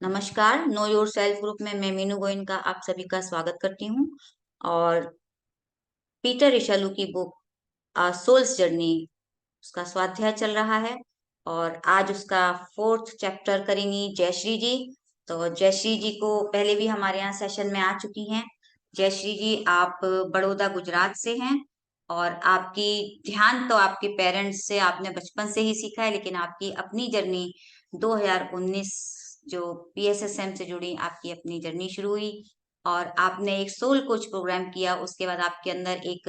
नमस्कार। Know your self group में मैं मीनू गोइन का आप सभी का स्वागत करती हूँ। और पीटर इशालू की बुक सोल्स जर्नी उसका स्वाध्याय चल रहा है। और आज उसका फोर्थ चैप्टर करेंगी जयश्री जी। तो जयश्री जी को पहले भी हमारे यहाँ सेशन में आ चुकी हैं। जयश्री जी, आप बड़ौदा गुजरात से हैं। और आपकी ध्यान तो आपके पेरेंट्स से आपने बचपन से ही सीखा है, लेकिन आपकी अपनी जर्नी 2019 जो पीएसएसएम से जुड़ी आपकी अपनी जर्नी शुरू हुई। और आपने एक सोल कोच प्रोग्राम किया। उसके बाद आपके अंदर एक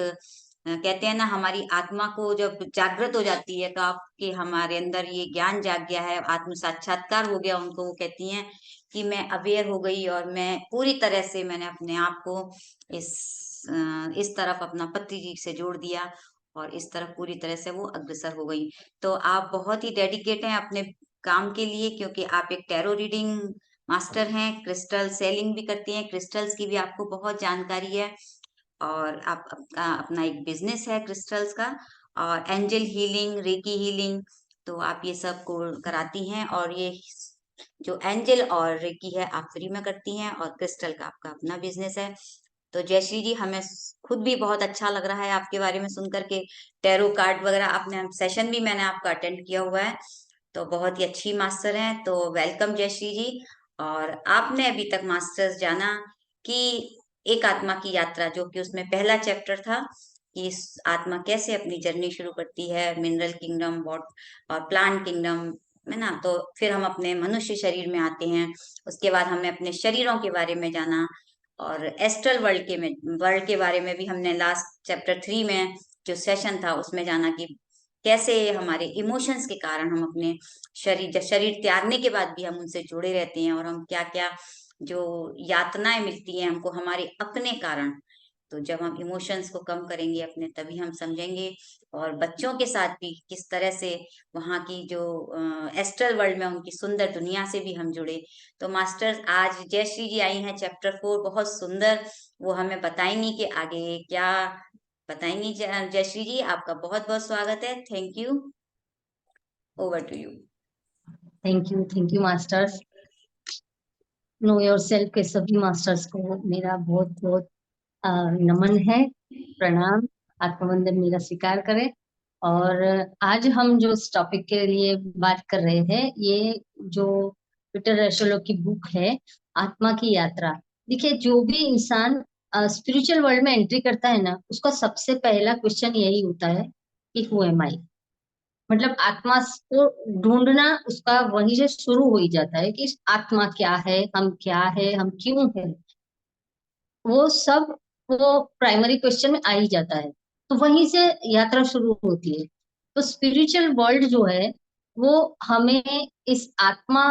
कहते हैं ना, हमारी आत्मा को जब जागृत हो जाती है तो आपके हमारे अंदर ये ज्ञान जाग गया है, आत्म साक्षात्कार हो गया। उनको वो कहती हैं कि मैं अवेयर हो गई और मैं पूरी तरह से मैंने अपने आप को इस इस तरफ अपना पति जी से जोड़ दिया और इस तरफ पूरी तरह से वो अग्रसर हो गई। तो आप बहुत ही डेडिकेट हैं अपने काम के लिए, क्योंकि आप एक टैरो रीडिंग मास्टर हैं, क्रिस्टल सेलिंग भी करती हैं, क्रिस्टल्स की भी आपको बहुत जानकारी है। और आप अपना एक बिजनेस है क्रिस्टल्स का, और एंजल हीलिंग, रेकी हीलिंग, तो आप ये सब को कराती हैं। और ये जो एंजल और रेकी है आप फ्री में करती हैं, और क्रिस्टल का आपका अपना बिजनेस है। तो जयश्री जी, हमें खुद भी बहुत अच्छा लग रहा है आपके बारे में सुन करके। टैरो कार्ड वगैरह आपने सेशन भी मैंने आपका अटेंड किया हुआ है, तो बहुत ही अच्छी मास्टर हैं। तो वेलकम जयश्री जी। और आपने अभी तक मास्टर्स जाना कि एक आत्मा की यात्रा, जो कि उसमें पहला चैप्टर था कि इस आत्मा कैसे अपनी जर्नी शुरू करती है, मिनरल किंगडम, वॉट और प्लांट किंगडम है ना। तो फिर हम अपने मनुष्य शरीर में आते हैं। उसके बाद हमने अपने शरीरों के बारे में जाना, और एस्ट्रल वर्ल्ड के बारे में भी हमने लास्ट चैप्टर 3 में जो सेशन था उसमें जाना कि कैसे हमारे इमोशंस के कारण हम अपने जब शरीर त्यागने के बाद भी हम उनसे जुड़े रहते हैं, और हम क्या क्या जो यातनाएं मिलती हैं हमको हमारे अपने कारण। तो जब हम इमोशंस को कम करेंगे अपने, तभी हम समझेंगे। और बच्चों के साथ भी किस तरह से वहाँ की जो एस्ट्रल वर्ल्ड में उनकी सुंदर दुनिया से भी हम जुड़े। तो मास्टर्स, आज जयश्री जी आई हैं, चैप्टर 4 बहुत सुंदर। वो हमें बताएंगी कि आगे क्या बताएंगी। जयश्री जी, आपका बहुत बहुत स्वागत है। Thank you. Over to you. Thank you masters. Know yourself के सभी मास्टर्स को मेरा बहुत बहुत नमन है, प्रणाम। आत्मवंदन मेरा स्वीकार करें। और आज हम जो इस टॉपिक के लिए बात कर रहे हैं, ये जो पीटर एशोलो की बुक है, आत्मा की यात्रा। देखिए, जो भी इंसान स्पिरिचुअल वर्ल्ड में एंट्री करता है ना, उसका सबसे पहला क्वेश्चन यही होता है कि हु एम आई। मतलब आत्मा को ढूंढना उसका वहीं से शुरू हो ही जाता है कि आत्मा क्या है, हम क्यों है। वो सब वो प्राइमरी क्वेश्चन में आ ही जाता है। तो वहीं से यात्रा शुरू होती है। तो स्पिरिचुअल वर्ल्ड जो है, वो हमें इस आत्मा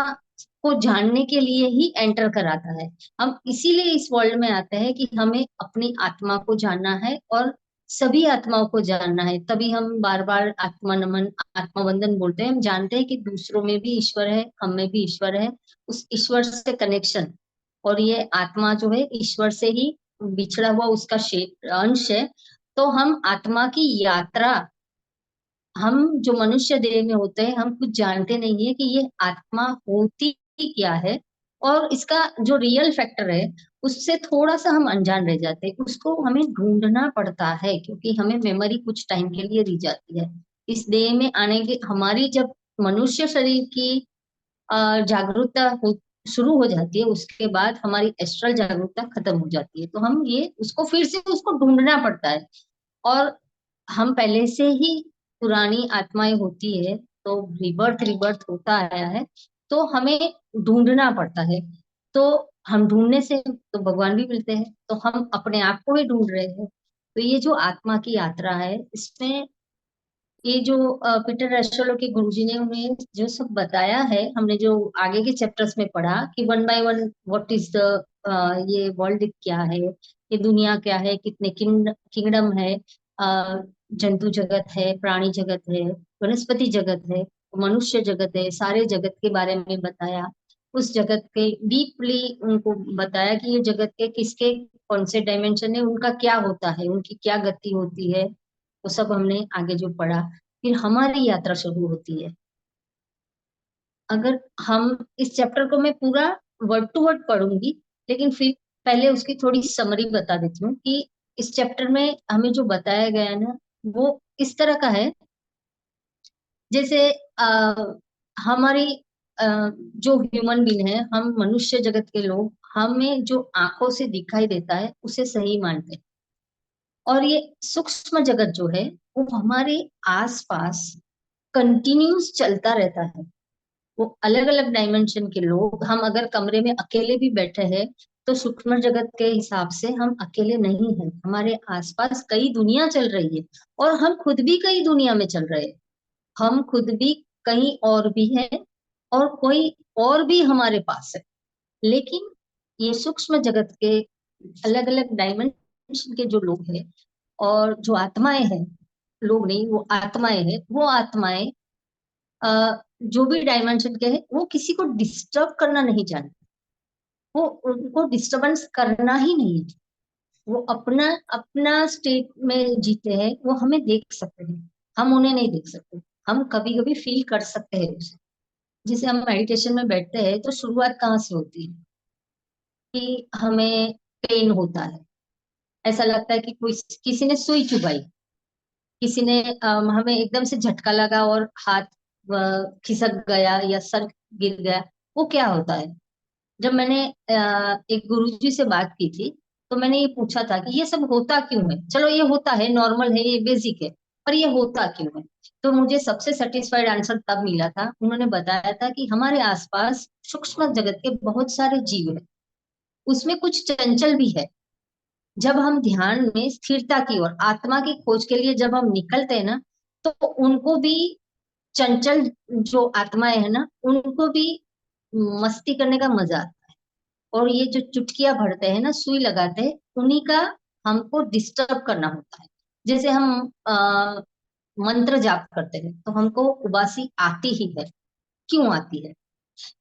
को जानने के लिए ही एंटर कराता है। हम इसीलिए इस वर्ल्ड में आते हैं कि हमें अपनी आत्मा को जानना है और सभी आत्माओं को जानना है। तभी हम बार बार आत्मा नमन, आत्मा वंदन बोलते हैं। हम जानते हैं कि दूसरों में भी ईश्वर है, हम में भी ईश्वर है। उस ईश्वर से कनेक्शन, और ये आत्मा जो है ईश्वर से ही बिछड़ा हुआ उसका अंश है। तो हम आत्मा की यात्रा, हम जो मनुष्य देह में होते हैं, हम कुछ जानते नहीं है कि ये आत्मा होती क्या है। और इसका जो रियल फैक्टर है, उससे थोड़ा सा हम अनजान रह जाते हैं। उसको हमें ढूंढना पड़ता है, क्योंकि हमें मेमोरी कुछ टाइम के लिए दी जाती है। इस देह में आने के हमारी जब मनुष्य शरीर की जागरूकता शुरू हो जाती है, उसके बाद हमारी एस्ट्रल जागरूकता खत्म हो जाती है। तो हम ये उसको फिर से उसको ढूंढना पड़ता है। और हम पहले से ही पुरानी आत्माएं होती है, तो रिबर्थ रिबर्थ होता आया है। तो हमें ढूंढना पड़ता है। तो हम ढूंढने से तो भगवान भी मिलते हैं, तो हम अपने आप को ही ढूंढ रहे हैं। तो ये जो आत्मा की यात्रा है, इसमें ये जो पीटर एस्ट्रोलो के गुरुजी ने उन्हें जो सब बताया है, हमने जो आगे के चैप्टर्स में पढ़ा कि one by one what is the, ये वर्ल्ड क्या है, ये दुनिया क्या है, कितने किंगडम है, जंतु जगत है, प्राणी जगत है, वनस्पति जगत है, मनुष्य जगत है, सारे जगत के बारे में बताया। उस जगत के डीपली उनको बताया कि ये जगत के किसके कौन से डायमेंशन है, उनका क्या होता है, उनकी क्या गति होती है। वो सब हमने आगे जो पढ़ा। फिर हमारी यात्रा शुरू होती है। अगर हम इस चैप्टर को मैं पूरा वर्ड टू वर्ड पढ़ूंगी, लेकिन फिर पहले उसकी थोड़ी समरी बता देती हूँ कि इस चैप्टर में हमें जो बताया गया है ना, वो इस तरह का है। जैसे हमारी जो ह्यूमन बीन है, हम मनुष्य जगत के लोग, हमें जो आंखों से दिखाई देता है उसे सही मानते हैं। और ये सूक्ष्म जगत जो है वो हमारे आसपास कंटिन्यूस चलता रहता है। वो अलग अलग डायमेंशन के लोग, हम अगर कमरे में अकेले भी बैठे हैं तो सूक्ष्म जगत के हिसाब से हम अकेले नहीं हैं, हमारे आसपास कई दुनिया चल रही है। और हम खुद भी कई दुनिया में चल रहे हैं, हम खुद भी कहीं और भी है, और कोई और भी हमारे पास है। लेकिन ये सूक्ष्म जगत के अलग अलग डायमेंशन के जो लोग हैं और जो आत्माएं हैं, लोग नहीं, वो आत्माएं हैं, वो आत्माएं जो भी डायमेंशन के हैं वो किसी को डिस्टर्ब करना नहीं जानते। वो, उनको डिस्टरबेंस करना ही नहीं है। वो अपना अपना स्टेट में जीते हैं, वो हमें देख सकते हैं, हम उन्हें नहीं देख सकते। हम कभी कभी फील कर सकते हैं उसे। जैसे हम मेडिटेशन में बैठते हैं तो शुरुआत कहाँ से होती है कि हमें पेन होता है, ऐसा लगता है कि कोई किसी ने सुई चुभाई, किसी ने हमें एकदम से झटका लगा और हाथ खिसक गया या सर गिर गया। वो क्या होता है? जब मैंने एक गुरुजी से बात की थी तो मैंने ये पूछा था कि ये सब होता क्यों है। चलो ये होता है, नॉर्मल है, ये बेसिक है, पर ये होता क्यों है? तो मुझे सबसे सेटिस्फाइड आंसर तब मिला था, उन्होंने बताया था कि हमारे आसपास सूक्ष्म जगत के बहुत सारे जीव है, उसमें कुछ चंचल भी है। जब हम ध्यान में स्थिरता की और आत्मा की खोज के लिए जब हम निकलते हैं ना, तो उनको भी, चंचल जो आत्माएं है ना, उनको भी मस्ती करने का मजा आता है। और ये जो चुटकियां भरते हैं ना, सुई लगाते हैं, उन्हीं का हमको डिस्टर्ब करना होता है। जैसे हम मंत्र जाप करते हैं तो हमको उबासी आती ही है। क्यों आती है?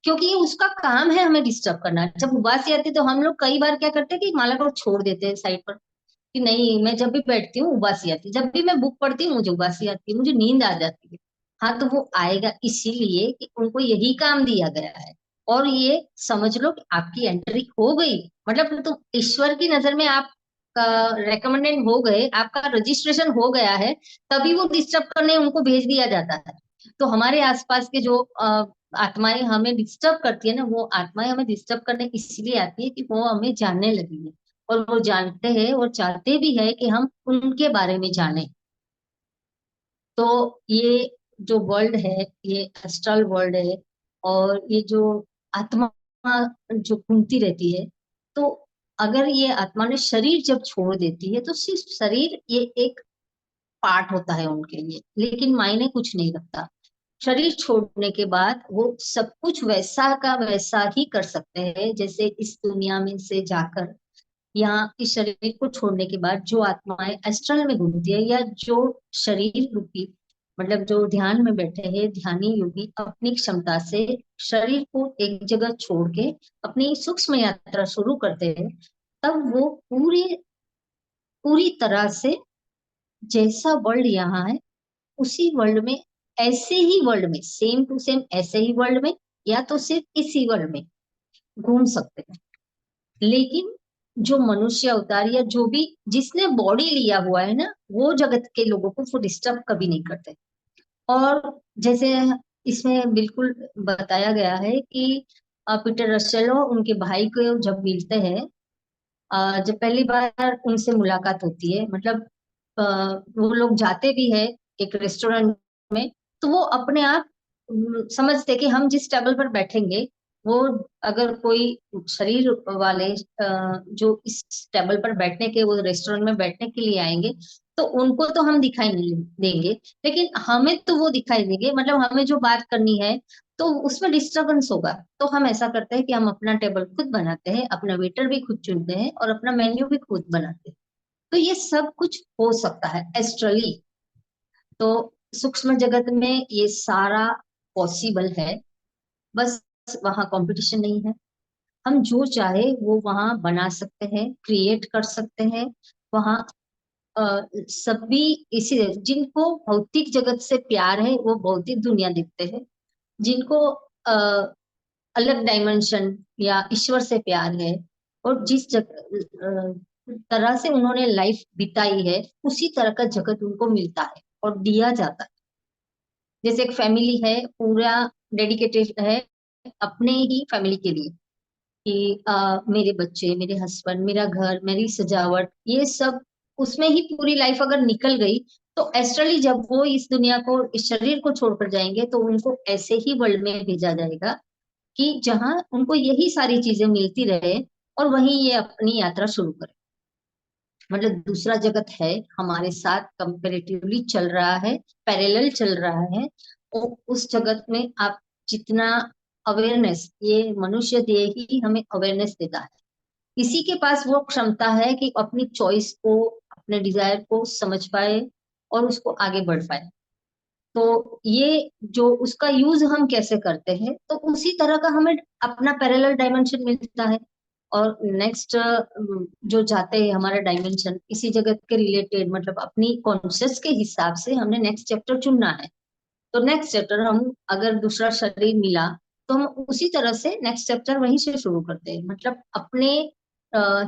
क्योंकि ये उसका काम है हमें डिस्टर्ब करना। जब उबासी आती है तो हम लोग कई बार क्या करते हैं कि माला को छोड़ देते हैं साइड पर, कि नहीं, मैं जब भी बैठती हूँ उबासी आती है, जब भी मैं बुक पढ़ती हूँ मुझे उबासी आती है, मुझे नींद आ जाती है। हाँ, तो वो आएगा इसीलिए कि उनको यही काम दिया गया है। और ये समझ लो कि आपकी एंट्री हो गई, मतलब तो ईश्वर की नजर में आप रेकमेंडेड हो गए, आपका रजिस्ट्रेशन हो गया है, तभी वो डिस्टर्ब करने उनको भेज दिया जाता है। तो हमारे आसपास के जो आत्माएं हमें डिस्टर्ब करती है ना, वो आत्माएं हमें डिस्टर्ब करने इसलिए आती है कि वो हमें जानने लगी है। और वो जानते हैं और चाहते भी है कि हम उनके बारे में जानें। तो ये जो वर्ल्ड है, ये एस्ट्रल वर्ल्ड है। और ये जो आत्मा जो घूमती रहती है, तो अगर ये आत्मा ने शरीर जब छोड़ देती है तो सिर्फ शरीर ये एक पार्ट होता है उनके लिए, लेकिन मायने कुछ नहीं रखता। शरीर छोड़ने के बाद वो सब कुछ वैसा का वैसा ही कर सकते हैं जैसे इस दुनिया में से जाकर। यहाँ इस शरीर को छोड़ने के बाद जो आत्माएं एस्ट्रल में घूमती है, या जो शरीर रूपी, मतलब जो ध्यान में बैठे हैं ध्यानी योगी, अपनी क्षमता से शरीर को एक जगह छोड़ के अपनी सूक्ष्म यात्रा शुरू करते हैं, तब वो पूरी पूरी तरह से जैसा वर्ल्ड यहाँ है उसी वर्ल्ड में, ऐसे ही वर्ल्ड में, सेम टू सेम ऐसे ही वर्ल्ड में, या तो सिर्फ इसी वर्ल्ड में घूम सकते हैं। लेकिन जो मनुष्य अवतार या जो भी जिसने बॉडी लिया हुआ है ना, वो जगत के लोगों को वो डिस्टर्ब कभी नहीं करते। और जैसे इसमें बिल्कुल बताया गया है कि पीटर रसेल और उनके भाई को जब मिलते हैं, जब पहली बार उनसे मुलाकात होती है, मतलब अ, वो लोग जाते भी है एक रेस्टोरेंट में, तो वो अपने आप समझते कि हम जिस टेबल पर बैठेंगे, वो अगर कोई शरीर वाले जो इस टेबल पर बैठने के, वो रेस्टोरेंट में बैठने के लिए आएंगे, तो उनको तो हम दिखाई नहीं देंगे, लेकिन हमें तो वो दिखाई देंगे। मतलब हमें जो बात करनी है तो उसमें डिस्टरबेंस होगा। तो हम ऐसा करते हैं कि हम अपना टेबल खुद बनाते हैं, अपना वेटर भी खुद चुनते हैं और अपना मेन्यू भी खुद बनाते हैं। तो ये सब कुछ हो सकता है एस्ट्रली। तो सूक्ष्म जगत में ये सारा पॉसिबल है। बस वहाँ कंपटीशन नहीं है, हम जो चाहे वो वहाँ बना सकते हैं, क्रिएट कर सकते हैं। वहाँ सभी इसी, जिनको भौतिक जगत से प्यार है वो भौतिक दुनिया देखते हैं, जिनको अलग डायमेंशन या ईश्वर से प्यार है, और जिस तरह से उन्होंने लाइफ बिताई है उसी तरह का जगत उनको मिलता है और दिया जाता है। जैसे एक फैमिली है, पूरा डेडिकेटेड है अपने ही फैमिली के लिए, कि मेरे बच्चे, मेरे हस्बैंड, मेरा घर, मेरी सजावट, ये सब उसमें ही पूरी लाइफ अगर निकल गई, तो एस्ट्रली जब वो इस दुनिया को, इस शरीर को छोड़कर जाएंगे, तो उनको ऐसे ही वर्ल्ड में भेजा जाएगा कि जहां उनको यही सारी चीजें मिलती रहे, और वहीं ये अपनी यात्रा शुरू करें। मतलब दूसरा जगत है, हमारे साथ कंपेरेटिवली चल रहा है, पैरेलल चल रहा है। और उस जगत में आप जितना अवेयरनेस, ये मनुष्य देह ही हमें अवेयरनेस देता है। इसी के पास वो क्षमता है कि अपनी चॉइस को, अपने डिजायर को समझ पाए और उसको आगे बढ़ पाए। तो ये जो उसका यूज हम कैसे करते हैं, तो उसी तरह का हमें अपना पैरेलल डायमेंशन मिलता है। और नेक्स्ट जो जाते हैं हमारा डायमेंशन इसी जगत के रिलेटेड, मतलब अपनी कॉन्शियस के हिसाब से हमने नेक्स्ट चैप्टर चुनना है। तो नेक्स्ट चैप्टर हम, अगर दूसरा शरीर मिला, तो हम उसी तरह से नेक्स्ट चैप्टर वहीं से शुरू करते हैं। मतलब अपने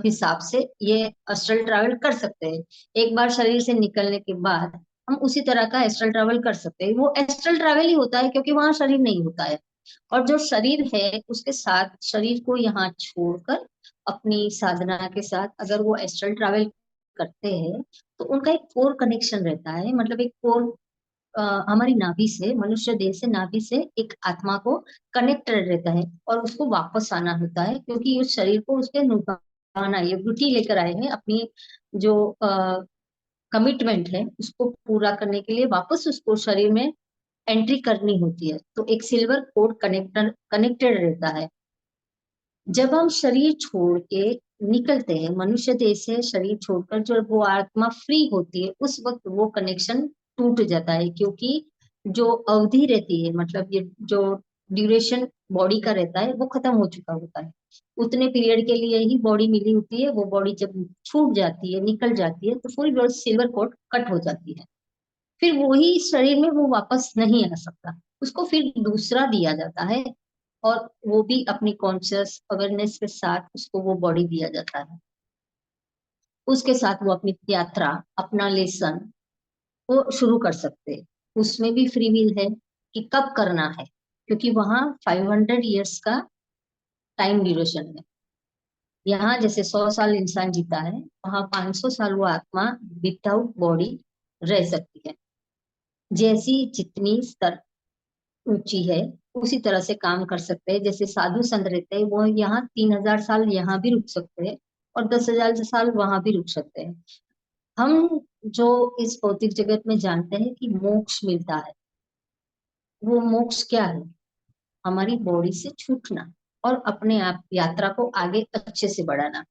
हिसाब से ये एस्ट्रल ट्रैवल कर सकते हैं। एक बार शरीर से निकलने के बाद हम उसी तरह का एस्ट्रल ट्रैवल कर सकते हैं। वो एस्ट्रल ट्रैवल ही होता है क्योंकि वहां शरीर नहीं होता है। और जो शरीर है उसके साथ, शरीर को यहाँ छोड़कर अपनी साधना के साथ अगर वो एस्ट्रल ट्रैवल करते हैं, तो उनका एक कोर कनेक्शन रहता है। मतलब एक कोर, हमारी नाभि से, मनुष्य देह से, नाभि से एक आत्मा को कनेक्टेड रहता है, और उसको वापस आना होता है क्योंकि उस शरीर को उसके निभाना, ये ड्यूटी लेकर आए हैं अपनी, जो कमिटमेंट है उसको पूरा करने के लिए वापस उसको शरीर में एंट्री करनी होती है। तो एक सिल्वर कोड कनेक्टेड रहता है। जब हम शरीर छोड़ के निकलते हैं, मनुष्य देह से शरीर छोड़कर जब वो आत्मा फ्री होती है, उस वक्त वो कनेक्शन टूट जाता है, क्योंकि जो अवधि रहती है, मतलब ये जो ड्यूरेशन बॉडी का रहता है वो खत्म हो चुका होता है। उतने पीरियड के लिए ही बॉडी मिली होती है। वो बॉडी जब छूट जाती है, निकल जाती है, तो फुल सिल्वर कोड कट हो जाती है। फिर वही शरीर में वो वापस नहीं आ सकता, उसको फिर दूसरा दिया जाता है। और वो भी अपनी कॉन्शियस अवेयरनेस के साथ उसको वो बॉडी दिया जाता है। उसके साथ वो अपनी यात्रा, अपना लेसन वो शुरू कर सकते हैं। उसमें भी फ्री विल है कि कब करना है, क्योंकि वहां 500 ईयर्स का टाइम ड्यूरेशन है। यहाँ जैसे 100 साल इंसान जीता है, वहां 500 साल वो आत्मा विदाउट बॉडी रह सकती है। जैसी जितनी स्तर ऊंची है उसी तरह से काम कर सकते हैं। जैसे साधु संत रहते हैं, वो यहाँ 3000 साल यहाँ भी रुक सकते हैं, और 10,000 साल वहां भी रुक सकते हैं। हम जो इस भौतिक जगत में जानते हैं कि मोक्ष मिलता है, वो मोक्ष क्या है? हमारी बॉडी से छूटना और अपने आप यात्रा को आगे अच्छे से बढ़ाना।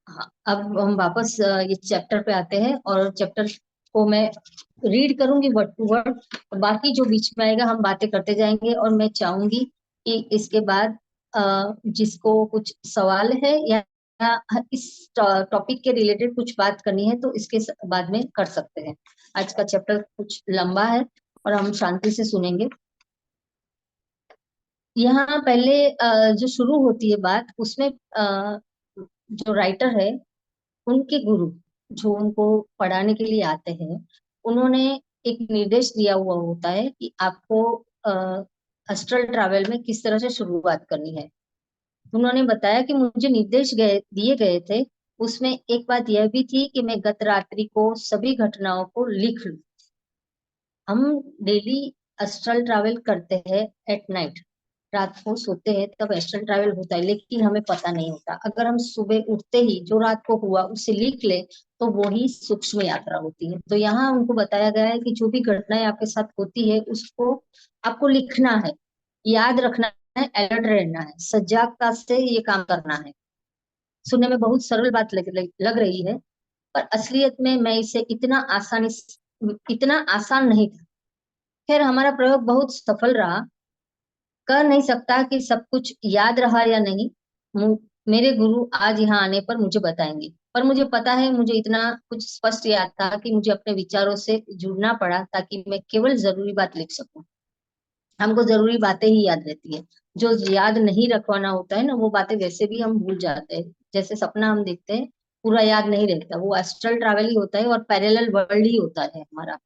हाँ, अब हम वापस ये चैप्टर पे आते हैं, और चैप्टर को मैं रीड करूंगी वर्ड टू वर्ड। बाकी जो बीच में आएगा हम बातें करते जाएंगे, और मैं चाहूंगी कि इसके बाद जिसको कुछ सवाल है या इस टॉपिक के रिलेटेड कुछ बात करनी है, तो इसके बाद में कर सकते हैं। आज का चैप्टर कुछ लंबा है और हम शांति से सुनेंगे। यहाँ पहले जो शुरू होती है बात, उसमें जो राइटर है, उनके गुरु जो उनको पढ़ाने के लिए आते हैं, उन्होंने एक निर्देश दिया हुआ होता है कि आपको अस्ट्रल ट्रैवल में किस तरह से शुरुआत करनी है। उन्होंने बताया कि मुझे निर्देश दिए गए थे, उसमें एक बात यह भी थी कि मैं गत रात्रि को सभी घटनाओं को लिख लूं। हम डेली अस्ट्रल ट्रैवल करते हैं एट नाइट, रात को सोते हैं तब एस्ट्रल ट्रैवल होता है, लेकिन हमें पता नहीं होता। अगर हम सुबह उठते ही जो रात को हुआ उसे लिख ले, तो वो ही सूक्ष्म यात्रा होती है। तो यहाँ उनको बताया गया है कि जो भी घटनाएं आपके साथ होती है उसको आपको लिखना है, याद रखना है, अलर्ट रहना है, सजगता से ये काम करना है। सुनने में बहुत सरल बात लग रही है, पर असलियत में मैं इसे इतना आसान नहीं था। खैर, हमारा प्रयोग बहुत सफल रहा। कह नहीं सकता कि सब कुछ याद रहा या नहीं। मेरे गुरु आज यहाँ आने पर मुझे बताएंगे, पर मुझे पता है, मुझे इतना कुछ स्पष्ट याद था कि मुझे अपने विचारों से जुड़ना पड़ा ताकि मैं केवल जरूरी बात लिख सकूं। हमको जरूरी बातें ही याद रहती है। जो याद नहीं रखवाना होता है ना, वो बातें वैसे भी हम भूल जाते हैं। जैसे सपना हम देखते हैं, पूरा याद नहीं रहता, वो एस्ट्रल ट्रैवल ही होता है और पैरेलल वर्ल्ड ही होता है हमारा।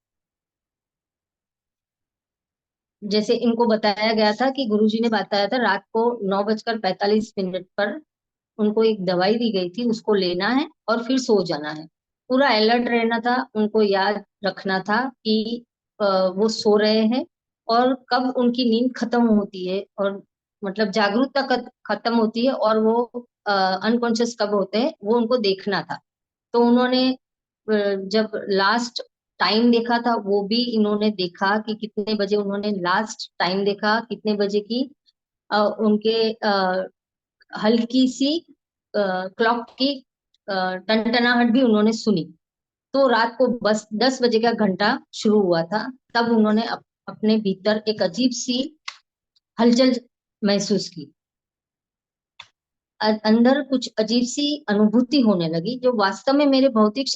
जैसे इनको बताया गया था कि गुरुजी ने बताया था रात को 9:45 पर उनको एक दवाई दी गई थी, उसको लेना है और फिर सो जाना है। पूरा अलर्ट रहना था, उनको याद रखना था कि वो सो रहे हैं और कब उनकी नींद खत्म होती है, और मतलब जागरूकता खत्म होती है और वो अनकॉन्शियस कब होते हैं, वो उनको देखना था। तो उन्होंने जब लास्ट टाइम देखा था, वो भी इन्होंने देखा कि कितने बजे उन्होंने लास्ट टाइम देखा, कितने बजे की उनके हल्की सी क्लॉक की टनटनाहट भी उन्होंने सुनी। तो रात को बस 10 बजे का घंटा शुरू हुआ था, तब उन्होंने अपने भीतर एक अजीब सी हलचल महसूस की। अंदर कुछ अजीब सी अनुभूति होने लगी, जो वास्तव में मेरे भौतिक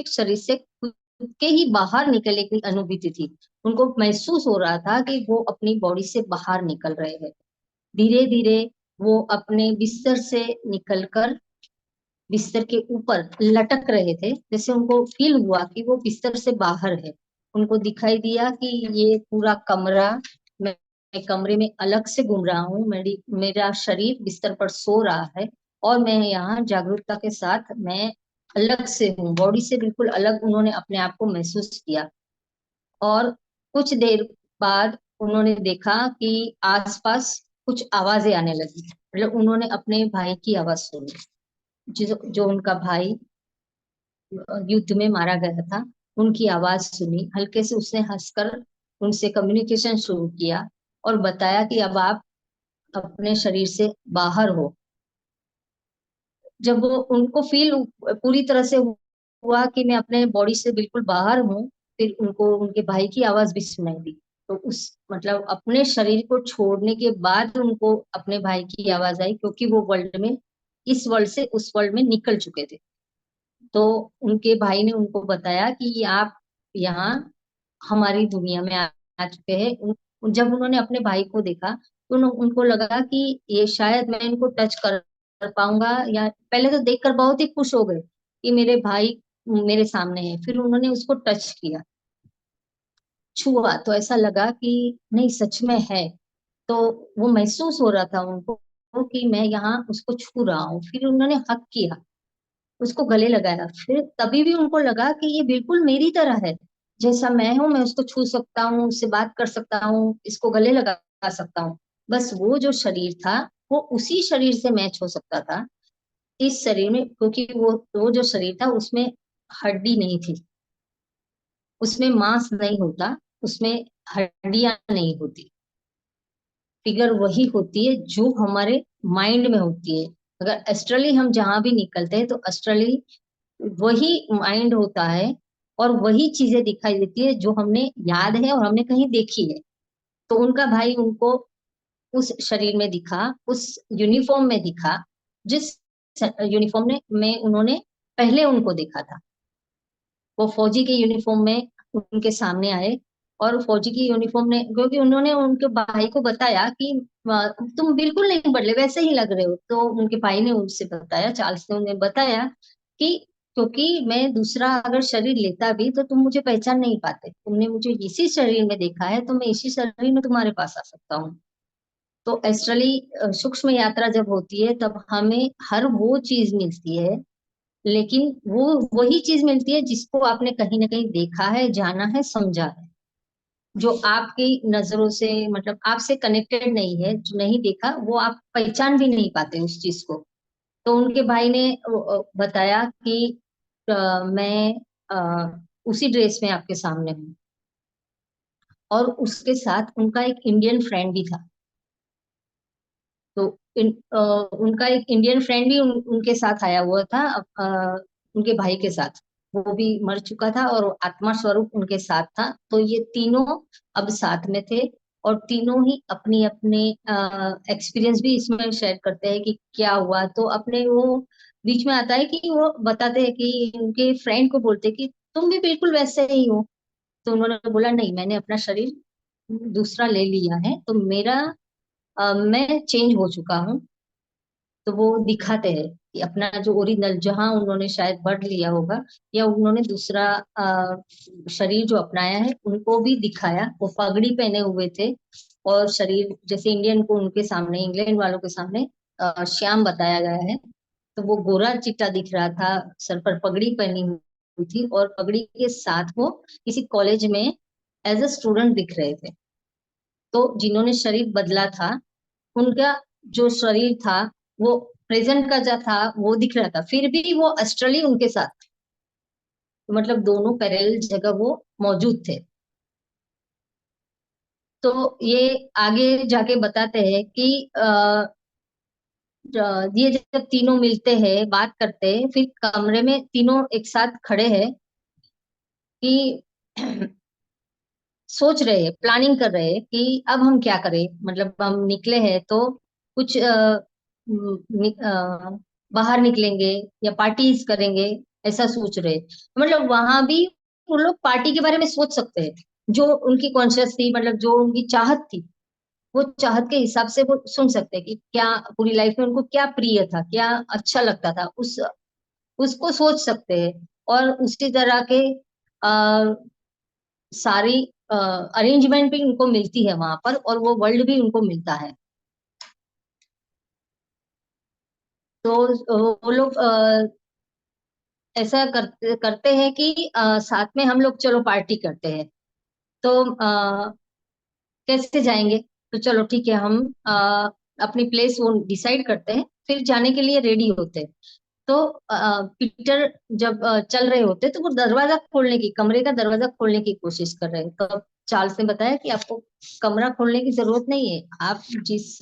शरीर से खुद के ही बाहर निकलने की अनुभूति थी। उनको महसूस हो रहा था कि वो अपनी बॉडी से बाहर निकल रहे हैं। धीरे धीरे वो अपने बिस्तर से निकलकर बिस्तर के ऊपर लटक रहे थे। जैसे उनको फील हुआ कि वो बिस्तर से बाहर है। उनको दिखाई दिया कि ये पूरा कमरा, मैं कमरे में अलग से घूम रहा हूँ, मेरा शरीर बिस्तर पर सो रहा है और मैं यहाँ जागरूकता के साथ मैं अलग से हूँ, बॉडी से बिल्कुल अलग उन्होंने अपने आप को महसूस किया। और कुछ देर बाद उन्होंने देखा कि आसपास कुछ आवाजें आने लगी। मतलब उन्होंने अपने भाई की आवाज सुनी, जो उनका भाई युद्ध में मारा गया था, उनकी आवाज सुनी। हल्के से उसने हंसकर उनसे कम्युनिकेशन शुरू किया और बताया कि अब आप अपने शरीर से बाहर हो। जब वो उनको फील पूरी तरह से हुआ कि मैं अपने बॉडी से बिल्कुल बाहर हूँ, फिर उनको उनके भाई की आवाज भी सुनाई दी। तो उस मतलब अपने शरीर को छोड़ने के बाद उनको अपने भाई की आवाज आई, क्योंकि वो वर्ल्ड में, इस वर्ल्ड से उस वर्ल्ड में निकल चुके थे। तो उनके भाई ने उनको बताया कि आप यहाँ हमारी दुनिया में आ चुके हैं। जब उन्होंने अपने भाई को देखा तो उनको लगा कि ये शायद मैं इनको टच कर पाऊंगा, या पहले तो देखकर बहुत ही खुश हो गए कि मेरे भाई मेरे सामने है। फिर उन्होंने उसको टच किया, छुआ, तो ऐसा लगा कि नहीं, सच में है। तो वो महसूस हो रहा था उनको कि मैं यहाँ उसको छू रहा हूँ। फिर उन्होंने हक किया, उसको गले लगाया। फिर तभी भी उनको लगा कि ये बिल्कुल मेरी तरह है, जैसा मैं हूं, मैं उसको छू सकता हूँ, उससे बात कर सकता हूँ, इसको गले लगा सकता हूँ। बस वो जो शरीर था, वो उसी शरीर से मैच हो सकता था इस शरीर में, क्योंकि वो जो शरीर था उसमें हड्डी नहीं थी, उसमें मांस नहीं होता, उसमें हड्डियां नहीं होती। फिगर वही होती है जो हमारे माइंड में होती है। अगर एस्ट्रली हम जहां भी निकलते हैं तो एस्ट्रली वही माइंड होता है और वही चीजें दिखाई देती है जो हमने याद है और हमने कहीं देखी है। तो उनका भाई उनको उस शरीर में दिखा, उस यूनिफॉर्म में दिखा, जिस यूनिफॉर्म में उन्होंने पहले उनको देखा था। वो फौजी के यूनिफॉर्म में उनके सामने आए, और फौजी की यूनिफॉर्म ने, क्योंकि उन्होंने उनके भाई को बताया कि तुम बिल्कुल नहीं बदले, वैसे ही लग रहे हो। तो उनके भाई ने उनसे बताया, चार्ल्स ने उन्हें बताया कि क्योंकि मैं दूसरा अगर शरीर लेता भी तो तुम मुझे पहचान नहीं पाते, तुमने मुझे इसी शरीर में देखा है, तो मैं इसी शरीर में तुम्हारे पास आ सकता हूँ। तो एस्ट्रली सूक्ष्म यात्रा जब होती है तब हमें हर वो चीज मिलती है, लेकिन वो वही चीज मिलती है जिसको आपने कहीं ना कहीं देखा है, जाना है, समझा है। जो आपकी नजरों से, मतलब आपसे कनेक्टेड नहीं है, जो नहीं देखा, वो आप पहचान भी नहीं पाते उस चीज को। तो उनके भाई ने बताया कि मैं उसी ड्रेस में आपके सामने हूँ। और उसके साथ उनका एक इंडियन फ्रेंड भी था। तो उनका एक इंडियन फ्रेंड भी उनके साथ आया हुआ था, उनके भाई के साथ। वो भी मर चुका था और आत्मा स्वरूप उनके साथ था। तो ये तीनों अब साथ में थे, और तीनों ही अपनी अपने एक्सपीरियंस भी इसमें शेयर करते हैं कि क्या हुआ। तो अपने वो बीच में आता है कि वो बताते हैं कि उनके फ्रेंड को बोलते हैं कि तुम भी बिल्कुल वैसे ही हो, तो उन्होंने बोला नहीं, मैंने अपना शरीर दूसरा ले लिया है, तो मेरा मैं चेंज हो चुका हूँ। तो वो दिखाते हैं कि अपना जो ओरिजिनल, जहां उन्होंने शायद बढ़ लिया होगा या उन्होंने दूसरा शरीर जो अपनाया है, उनको भी दिखाया। वो पगड़ी पहने हुए थे और शरीर जैसे इंडियन को उनके सामने, इंग्लैंड वालों के सामने श्याम बताया गया है। तो वो गोरा चिट्टा दिख रहा था, सर पर पगड़ी पहनी हुई थी और पगड़ी के साथ वो किसी कॉलेज में एज अ स्टूडेंट दिख रहे थे। तो जिन्होंने शरीर बदला था, उनका जो शरीर था वो प्रेजेंट का जो था वो दिख रहा था, फिर भी वो एस्ट्रली उनके साथ थे। तो मतलब दोनों पैरेलल जगह वो मौजूद थे। तो ये आगे जाके बताते हैं कि ये जब तीनों मिलते हैं, बात करते हैं, फिर कमरे में तीनों एक साथ खड़े हैं कि सोच रहे हैं, प्लानिंग कर रहे हैं कि अब हम क्या करें। मतलब हम निकले हैं तो कुछ बाहर निकलेंगे या पार्टीज करेंगे, ऐसा सोच रहे हैं। मतलब वहां भी वो लोग पार्टी के बारे में सोच सकते हैं, जो उनकी कॉन्शियस थी, मतलब जो उनकी चाहत थी, वो चाहत के हिसाब से वो सुन सकते हैं कि क्या पूरी लाइफ में उनको क्या प्रिय था, क्या अच्छा लगता था, उस उसको सोच सकते हैं। और उसी तरह के सारी अरेंजमेंट भी उनको मिलती है वहां पर, और वो वर्ल्ड भी उनको मिलता है। तो वो लोग ऐसा करते करते हैं कि साथ में हम लोग चलो पार्टी करते हैं। तो कैसे जाएंगे? तो चलो ठीक है, हम अपनी प्लेस वो डिसाइड करते हैं, फिर जाने के लिए रेडी होते हैं। तो पीटर जब चल रहे होते तो वो दरवाजा खोलने की, कमरे का दरवाजा खोलने की कोशिश कर रहे हैं। तो चार्ल्स ने बताया कि आपको कमरा खोलने की जरूरत नहीं है, आप जिस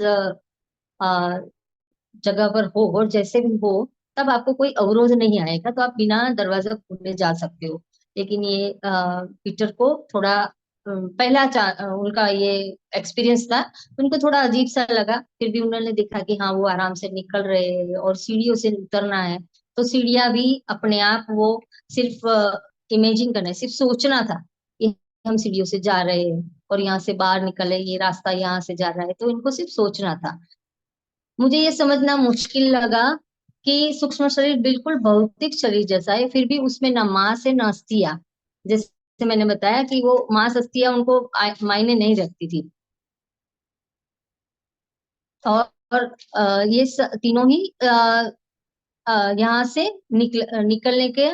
जगह पर हो और जैसे भी हो, तब आपको कोई अवरोध नहीं आएगा, तो आप बिना दरवाजा खोले जा सकते हो। लेकिन ये पीटर को थोड़ा उनका ये एक्सपीरियंस था, तो उनको थोड़ा अजीब सा लगा। फिर भी उन्होंने देखा कि हाँ, वो आराम से निकल रहे हैं और सीढ़ियों से उतरना है। तो सीढ़ियां भी अपने आप वो सिर्फ इमेजिन करना है, सिर्फ सोचना था कि हम सीढ़ियों से जा रहे हैं और यहाँ से बाहर निकले, ये रास्ता यहाँ से जा रहा है, तो इनको सिर्फ सोचना था। मुझे ये समझना मुश्किल लगा कि सूक्ष्म शरीर बिल्कुल भौतिक शरीर जैसा है, फिर भी उसमें न मांस है न अस्थियां। जैसे मैंने बताया कि वो मांस अस्थियां उनको मायने नहीं रखती थी। और ये तीनों ही यहाँ से निकलने के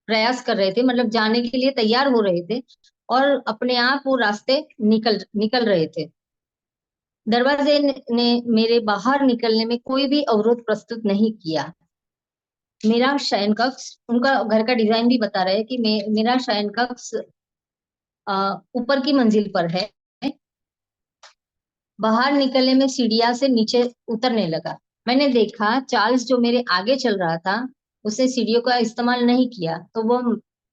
प्रयास कर रहे थे, मतलब जाने के लिए तैयार हो रहे थे और अपने आप वो रास्ते निकल निकल रहे थे। दरवाजे ने मेरे बाहर निकलने में कोई भी अवरोध प्रस्तुत नहीं किया। मेरा शयन कक्ष, उनका घर का डिजाइन भी बता रहे हैं कि मेरा शयन कक्ष ऊपर की मंजिल पर है। बाहर निकलने में सीढ़ियां से नीचे उतरने लगा। मैंने देखा चार्ल्स जो मेरे आगे चल रहा था, उसने सीढ़ियों का इस्तेमाल नहीं किया, तो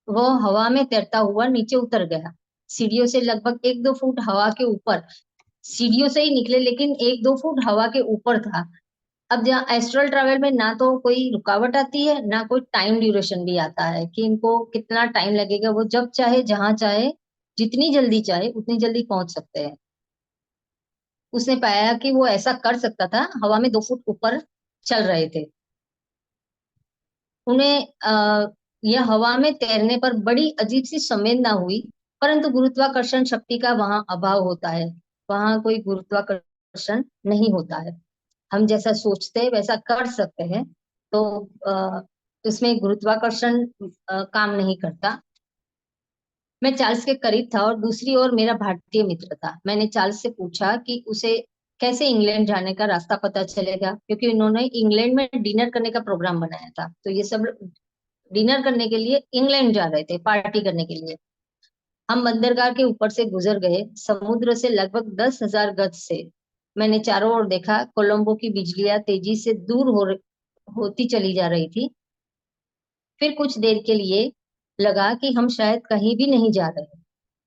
वो हवा में तैरता हुआ नीचे उतर गया। सीढ़ियों से लगभग 1-2 फुट हवा के ऊपर, सीढ़ियों से ही निकले लेकिन 1-2 फुट हवा के ऊपर था। अब जहाँ एस्ट्रल ट्रैवल में ना तो कोई रुकावट आती है, ना कोई टाइम ड्यूरेशन भी आता है कि इनको कितना टाइम लगेगा। वो जब चाहे, जहां चाहे, जितनी जल्दी चाहे उतनी जल्दी पहुंच सकते हैं। उसने पाया कि वो ऐसा कर सकता था, हवा में 2 फुट ऊपर चल रहे थे। उन्हें यह हवा में तैरने पर बड़ी अजीब सी संवेदना हुई, परंतु गुरुत्वाकर्षण शक्ति का वहां अभाव होता है। वहां कोई गुरुत्वाकर्षण नहीं होता है। हम जैसा सोचते हैं वैसा कर सकते हैं, तो उसमें गुरुत्वाकर्षण काम नहीं करता। मैं चार्ल्स के करीब था और दूसरी ओर मेरा भारतीय मित्र था। मैंने चार्ल्स से पूछा कि उसे कैसे इंग्लैंड जाने का रास्ता पता चलेगा, क्योंकि उन्होंने इंग्लैंड में डिनर करने का प्रोग्राम बनाया था। तो ये सब डिनर करने के लिए इंग्लैंड जा रहे थे, पार्टी करने के लिए। हम बंदरगाह के ऊपर से गुजर गए, समुद्र से लगभग 10,000 गज से। मैंने चारों ओर देखा, कोलंबो की बिजलियां तेजी से दूर होती चली जा रही थी। फिर कुछ देर के लिए लगा कि हम शायद कहीं भी नहीं जा रहे,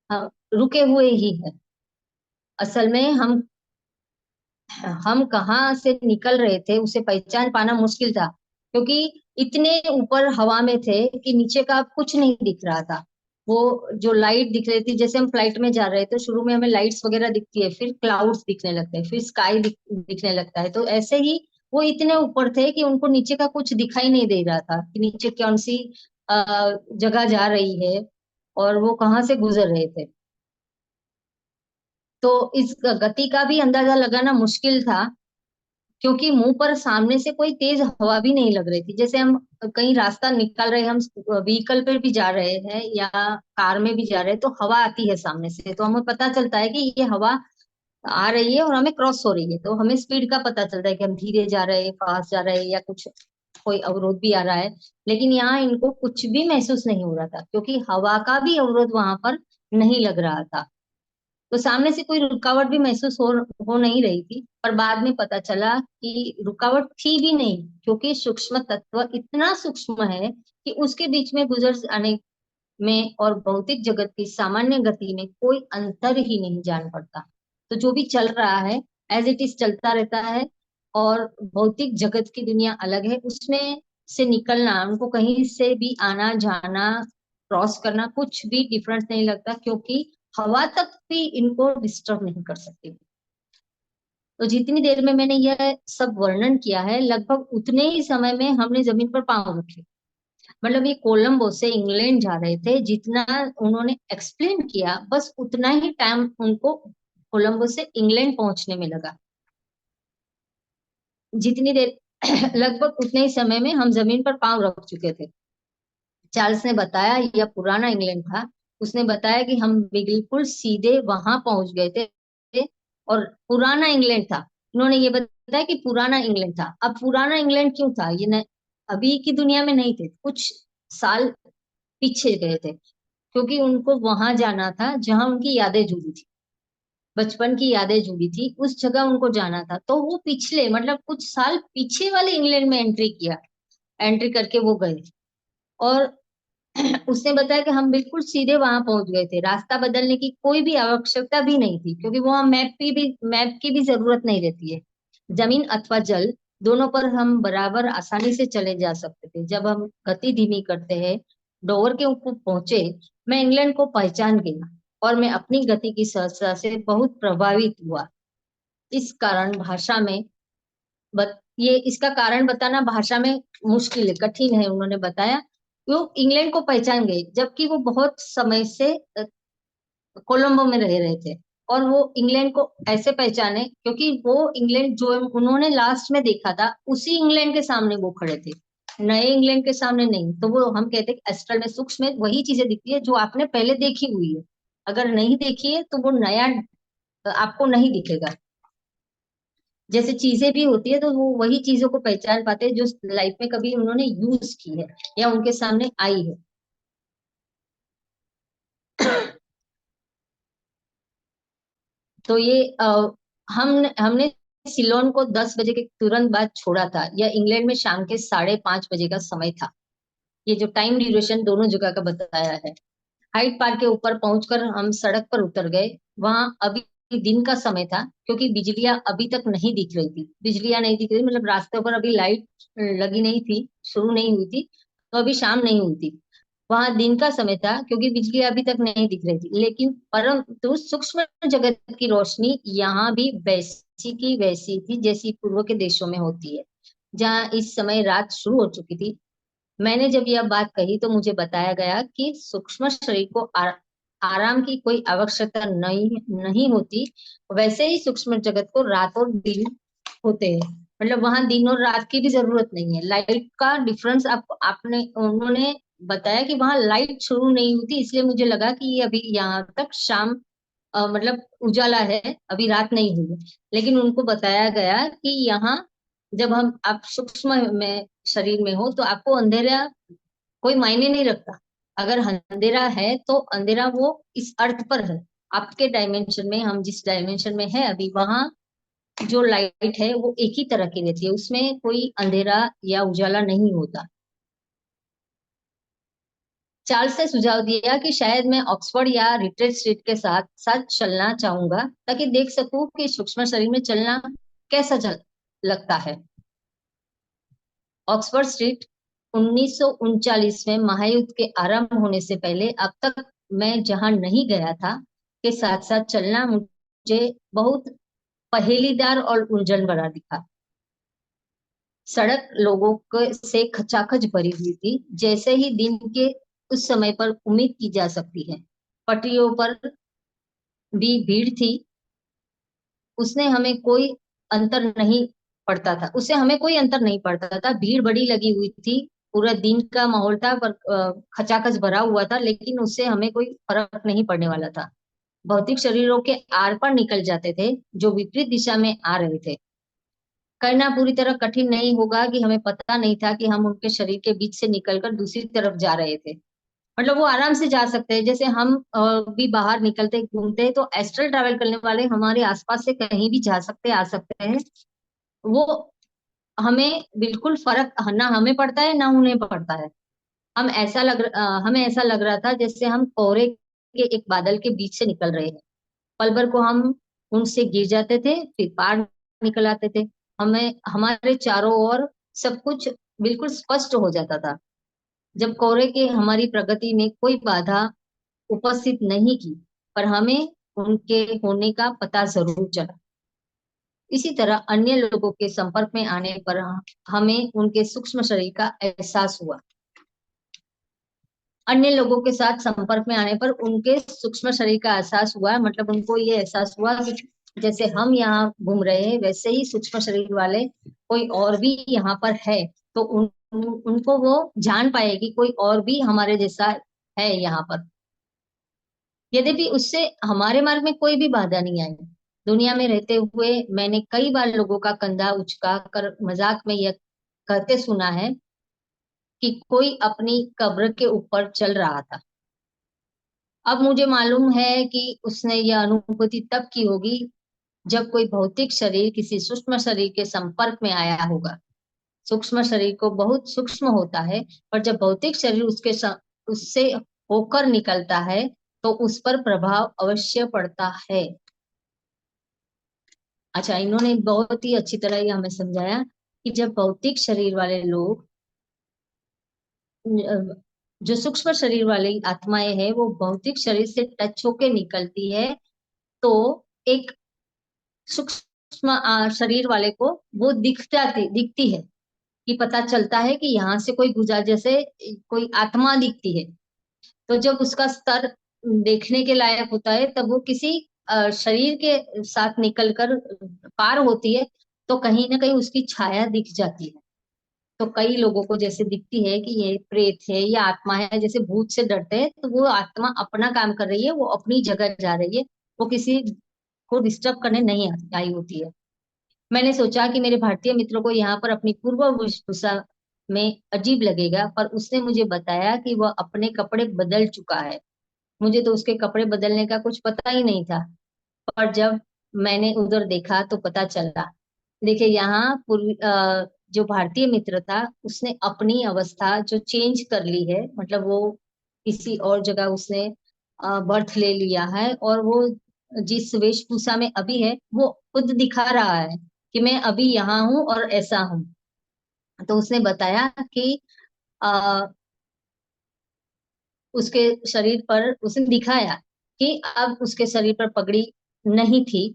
हम रुके हुए ही हैं। असल में हम कहाँ से निकल रहे थे उसे पहचान पाना मुश्किल था, क्योंकि इतने ऊपर हवा में थे कि नीचे का कुछ नहीं दिख रहा था। वो जो लाइट दिख रही थी, जैसे हम फ्लाइट में जा रहे थे तो शुरू में हमें लाइट्स वगैरह दिखती है, फिर क्लाउड्स दिखने लगते हैं, फिर स्काई दिखने लगता है। तो ऐसे ही वो इतने ऊपर थे कि उनको नीचे का कुछ दिखाई नहीं दे रहा था कि नीचे कौन सी जगह जा रही है और वो कहाँ से गुजर रहे थे। तो इस गति का भी अंदाजा लगाना मुश्किल था, क्योंकि मुंह पर सामने से कोई तेज हवा भी नहीं लग रही थी। जैसे हम कहीं रास्ता निकाल रहे हैं, हम व्हीकल पे भी जा रहे हैं या कार में भी जा रहे हैं, तो हवा आती है सामने से, तो हमें पता चलता है कि ये हवा आ रही है और हमें क्रॉस हो रही है, तो हमें स्पीड का पता चलता है कि हम धीरे जा रहे हैं, फास्ट जा रहे हैं, या कुछ कोई अवरोध भी आ रहा है। लेकिन यहाँ इनको कुछ भी महसूस नहीं हो रहा था, क्योंकि हवा का भी अवरोध वहां पर नहीं लग रहा था। तो सामने से कोई रुकावट भी महसूस हो नहीं रही थी। पर बाद में पता चला कि रुकावट थी भी नहीं, क्योंकि सूक्ष्म तत्व इतना सूक्ष्म है कि उसके बीच में गुजर जाने में और भौतिक जगत की सामान्य गति में कोई अंतर ही नहीं जान पड़ता। तो जो भी चल रहा है एज इट इज चलता रहता है, और भौतिक जगत की दुनिया अलग है, उसमें से निकलना, उनको कहीं से भी आना जाना, क्रॉस करना, कुछ भी डिफरेंस नहीं लगता, क्योंकि हवा तक भी इनको डिस्टर्ब नहीं कर सकती। तो जितनी देर में मैंने यह सब वर्णन किया है, लगभग उतने ही समय में हमने जमीन पर पांव रखे। मतलब ये कोलंबो से इंग्लैंड जा रहे थे, जितना उन्होंने एक्सप्लेन किया बस उतना ही टाइम उनको कोलंबो से इंग्लैंड पहुंचने में लगा। जितनी देर लगभग उतने ही समय में हम जमीन पर पांव रख चुके थे। चार्ल्स ने बताया, यह पुराना इंग्लैंड था। उसने बताया कि हम बिल्कुल सीधे वहां पहुंच गए थे, और पुराना इंग्लैंड था। उन्होंने ये बताया कि पुराना इंग्लैंड था। अब पुराना इंग्लैंड क्यों था, ये न, अभी की दुनिया में नहीं थे, कुछ साल पीछे गए थे, क्योंकि उनको वहां जाना था जहां उनकी यादें जुड़ी थी, बचपन की यादें जुड़ी थी, उस जगह उनको जाना था। तो वो पिछले, मतलब कुछ साल पीछे वाले इंग्लैंड में एंट्री किया, एंट्री करके वो गए। और उसने बताया कि हम बिल्कुल सीधे वहां पहुंच गए थे, रास्ता बदलने की कोई भी आवश्यकता भी नहीं थी, क्योंकि वहां मैप की भी जरूरत नहीं रहती है। जमीन अथवा जल दोनों पर हम बराबर आसानी से चले जा सकते थे। जब हम गति धीमी करते हैं, डोवर के ऊपर पहुंचे, मैं इंग्लैंड को पहचान गया, और मैं अपनी गति की सहजता से बहुत प्रभावित हुआ। इस कारण भाषा में ये इसका कारण बताना भाषा में मुश्किल है, कठिन है। उन्होंने बताया वो इंग्लैंड को पहचान गए, जबकि वो बहुत समय से कोलंबो में रह रहे थे। और वो इंग्लैंड को ऐसे पहचाने क्योंकि वो इंग्लैंड जो उन्होंने लास्ट में देखा था, उसी इंग्लैंड के सामने वो खड़े थे, नए इंग्लैंड के सामने नहीं। तो वो हम कहते हैं एस्ट्रल में, सूक्ष्म में वही चीजें दिखती है जो आपने पहले देखी हुई है। अगर नहीं देखी है तो वो नया आपको नहीं दिखेगा। जैसे चीजें भी होती है, तो वो वही चीजों को पहचान पाते हैं जो लाइफ में कभी उन्होंने यूज की है या उनके सामने आई है। तो ये हमने सिलोन को 10 बजे के तुरंत बाद छोड़ा था। यह इंग्लैंड में शाम के 5:30 बजे का समय था। ये जो टाइम ड्यूरेशन दोनों जगह का बताया है। हाइड पार्क के ऊपर पहुंचकर हम सड़क पर उतर गए। वहां अभी दिन का समय था, क्योंकि बिजलियां अभी तक नहीं दिख रही थी। बिजलियां नहीं दिख रही मतलब रास्ते पर अभी लाइट लगी नहीं थी, शुरू नहीं हुई थी, तो अभी शाम नहीं हुई थी। वहां दिन का समय था, क्योंकि बिजली अभी तक नहीं दिख रही थी। लेकिन परंतु सूक्ष्म जगत की रोशनी यहाँ भी वैसी की वैसी थी जैसी पूर्व के देशों में होती है, जहाँ इस समय रात शुरू हो चुकी थी। मैंने जब यह बात कही तो मुझे बताया गया कि सूक्ष्म शरीर को आराम की कोई आवश्यकता नहीं होती। वैसे ही सूक्ष्म जगत को रात और दिन होते हैं। मतलब वहां दिन और रात की भी जरूरत नहीं है। लाइट का डिफरेंस आपने उन्होंने बताया कि वहां लाइट शुरू नहीं होती, इसलिए मुझे लगा कि ये अभी यहाँ तक शाम मतलब उजाला है, अभी रात नहीं हुई है। लेकिन उनको बताया गया कि यहाँ जब आप सूक्ष्म में शरीर में हो तो आपको अंधेरा कोई मायने नहीं रखता। अगर अंधेरा है तो अंधेरा वो इस अर्थ पर है, आपके डायमेंशन में, हम जिस डायमेंशन में है अभी, वहां जो लाइट है वो एक ही तरह की रहती है, उसमें कोई अंधेरा या उजाला नहीं होता। चार्ल्स ने सुझाव दिया कि शायद मैं ऑक्सफोर्ड या रिट्रेट स्ट्रीट के साथ साथ चलना चाहूंगा, ताकि देख सकूं कि सूक्ष्म शरीर में चलना कैसा लगता है। ऑक्सफोर्ड स्ट्रीट 1939 में महायुद्ध के आरंभ होने से पहले अब तक मैं जहाँ नहीं गया था के साथ साथ चलना मुझे बहुत पहेलीदार और उलझन भरा दिखा। सड़क लोगों से खचाखच भरी हुई थी, जैसे ही दिन के उस समय पर उम्मीद की जा सकती है। पटरियों पर भी भीड़ थी। उसने हमें कोई अंतर नहीं पड़ता था उससे हमें कोई अंतर नहीं पड़ता था। भीड़ बड़ी लगी हुई थी। पूरा दिन का माहौल था, पर खचाखच भरा हुआ था, लेकिन उससे हमें कोई फर्क नहीं पड़ने वाला था। भौतिक शरीरों के आर पार निकल जाते थे, जो विपरीत दिशा में आ रहे थे। करना पूरी तरह कठिन नहीं होगा कि हमें पता नहीं था कि हम उनके शरीर के बीच से निकलकर दूसरी तरफ जा रहे थे। मतलब वो आराम से जा सकते हैं, जैसे हम भी बाहर निकलते घूमते हैं तो एस्ट्रल ट्रैवल करने वाले हमारे आसपास से कहीं भी जा सकते आ सकते हैं। वो हमें बिल्कुल फर्क ना हमें पड़ता है ना उन्हें पड़ता है। हमें ऐसा लग रहा था जैसे हम कोहरे के एक बादल के बीच से निकल रहे हैं। पल भर को हम उनसे गिर जाते थे, फिर पार निकल आते थे। हमें हमारे चारों ओर सब कुछ बिल्कुल स्पष्ट हो जाता था। जब कोहरे के हमारी प्रगति में कोई बाधा उपस्थित नहीं की, पर हमें उनके होने का पता जरूर चला। इसी तरह अन्य लोगों के संपर्क में आने पर हमें उनके सूक्ष्म शरीर का एहसास हुआ। अन्य लोगों के साथ संपर्क में आने पर उनके सूक्ष्म शरीर का एहसास हुआ, मतलब उनको ये एहसास हुआ कि जैसे हम यहाँ घूम रहे हैं वैसे ही सूक्ष्म शरीर वाले कोई और भी यहाँ पर है। तो उनको वो जान पाए कि कोई और भी हमारे जैसा है यहाँ पर। यद्यपि उससे हमारे मार्ग में कोई भी बाधा नहीं आई। दुनिया में रहते हुए मैंने कई बार लोगों का कंधा उचका कर मजाक में यह कहते सुना है कि कोई अपनी कब्र के ऊपर चल रहा था। अब मुझे मालूम है कि उसने यह अनुभूति तब की होगी जब कोई भौतिक शरीर किसी सूक्ष्म शरीर के संपर्क में आया होगा। सूक्ष्म शरीर को बहुत सूक्ष्म होता है, पर जब भौतिक शरीर उससे होकर निकलता है तो उस पर प्रभाव अवश्य पड़ता है। अच्छा, इन्होंने बहुत ही अच्छी तरह ये हमें समझाया कि जब भौतिक शरीर वाले लोग जो सूक्ष्म शरीर वाली आत्माएं हैं वो भौतिक शरीर से टच होके निकलती है, तो एक सूक्ष्म शरीर वाले को वो दिखती है कि पता चलता है कि यहाँ से कोई गुजर, जैसे कोई आत्मा दिखती है। तो जब उसका स्तर देखने के लायक होता है तब वो किसी शरीर के साथ निकलकर पार होती है, तो कहीं ना कहीं उसकी छाया दिख जाती है। तो कई लोगों को जैसे दिखती है कि ये प्रेत है या आत्मा है, जैसे भूत से डरते हैं, तो वो आत्मा अपना काम कर रही है, वो अपनी जगह जा रही है, वो किसी को डिस्टर्ब करने नहीं आई होती है। मैंने सोचा कि मेरे भारतीय मित्रों को यहाँ पर अपनी पूर्व वेशभूषा में अजीब लगेगा, पर उसने मुझे बताया कि वह अपने कपड़े बदल चुका है। मुझे तो उसके कपड़े बदलने का कुछ पता ही नहीं था, पर जब मैंने उधर देखा तो पता चला। देखिए यहाँ जो भारतीय मित्र था उसने अपनी अवस्था जो चेंज कर ली है, मतलब वो किसी और जगह उसने बर्थ ले लिया है, और वो जिस वेशभूषा में अभी है वो खुद दिखा रहा है कि मैं अभी यहाँ हूँ और ऐसा हूँ। तो उसने बताया कि आ, उसके शरीर पर उसने दिखाया कि अब उसके शरीर पर पगड़ी नहीं थी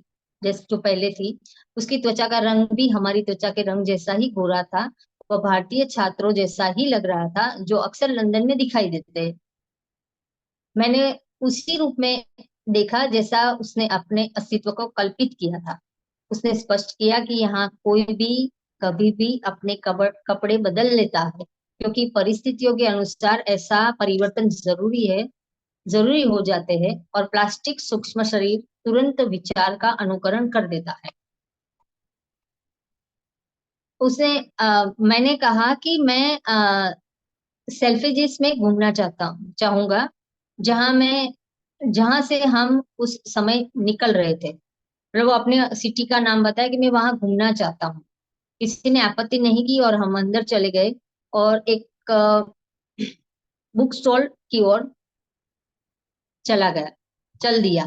जैसे जो पहले थी। उसकी त्वचा का रंग भी हमारी त्वचा के रंग जैसा ही गोरा था। वह भारतीय छात्रों जैसा ही लग रहा था जो अक्सर लंदन में दिखाई देते हैं। मैंने उसी रूप में देखा जैसा उसने अपने अस्तित्व को कल्पित किया था। उसने स्पष्ट किया कि यहाँ कोई भी कभी भी अपने कपड़े बदल लेता है, क्योंकि परिस्थितियों के अनुसार ऐसा परिवर्तन जरूरी हो जाते हैं, और प्लास्टिक सूक्ष्म शरीर तुरंत विचार का अनुकरण कर देता है। मैंने कहा कि मैं सेल्फिजिस में घूमना चाहूंगा, जहां से हम उस समय निकल रहे थे। मतलब वो अपने सिटी का नाम बताया कि मैं वहां घूमना चाहता हूँ। किसी ने आपत्ति नहीं की और हम अंदर चले गए और एक बुक स्टॉल की ओर चला गया चल दिया।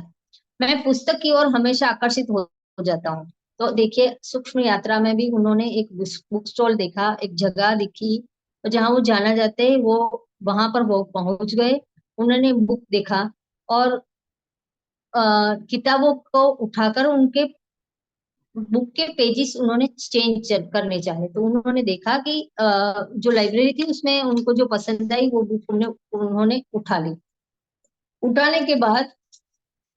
मैं पुस्तक की ओर हमेशा आकर्षित हो जाता हूँ। तो देखिए सूक्ष्म यात्रा में भी उन्होंने एक बुक स्टॉल देखा, एक जगह दिखी, और जहाँ वो जाना चाहते वो वहां पर वो पहुंच गए। उन्होंने बुक देखा, और किताबों को उठाकर उनके बुक के पेजेस उन्होंने चेंज करने चाहे। तो उन्होंने देखा कि जो लाइब्रेरी थी उसमें उनको जो पसंद आई वो बुक उन्होंने उठा ली। उठाने के बाद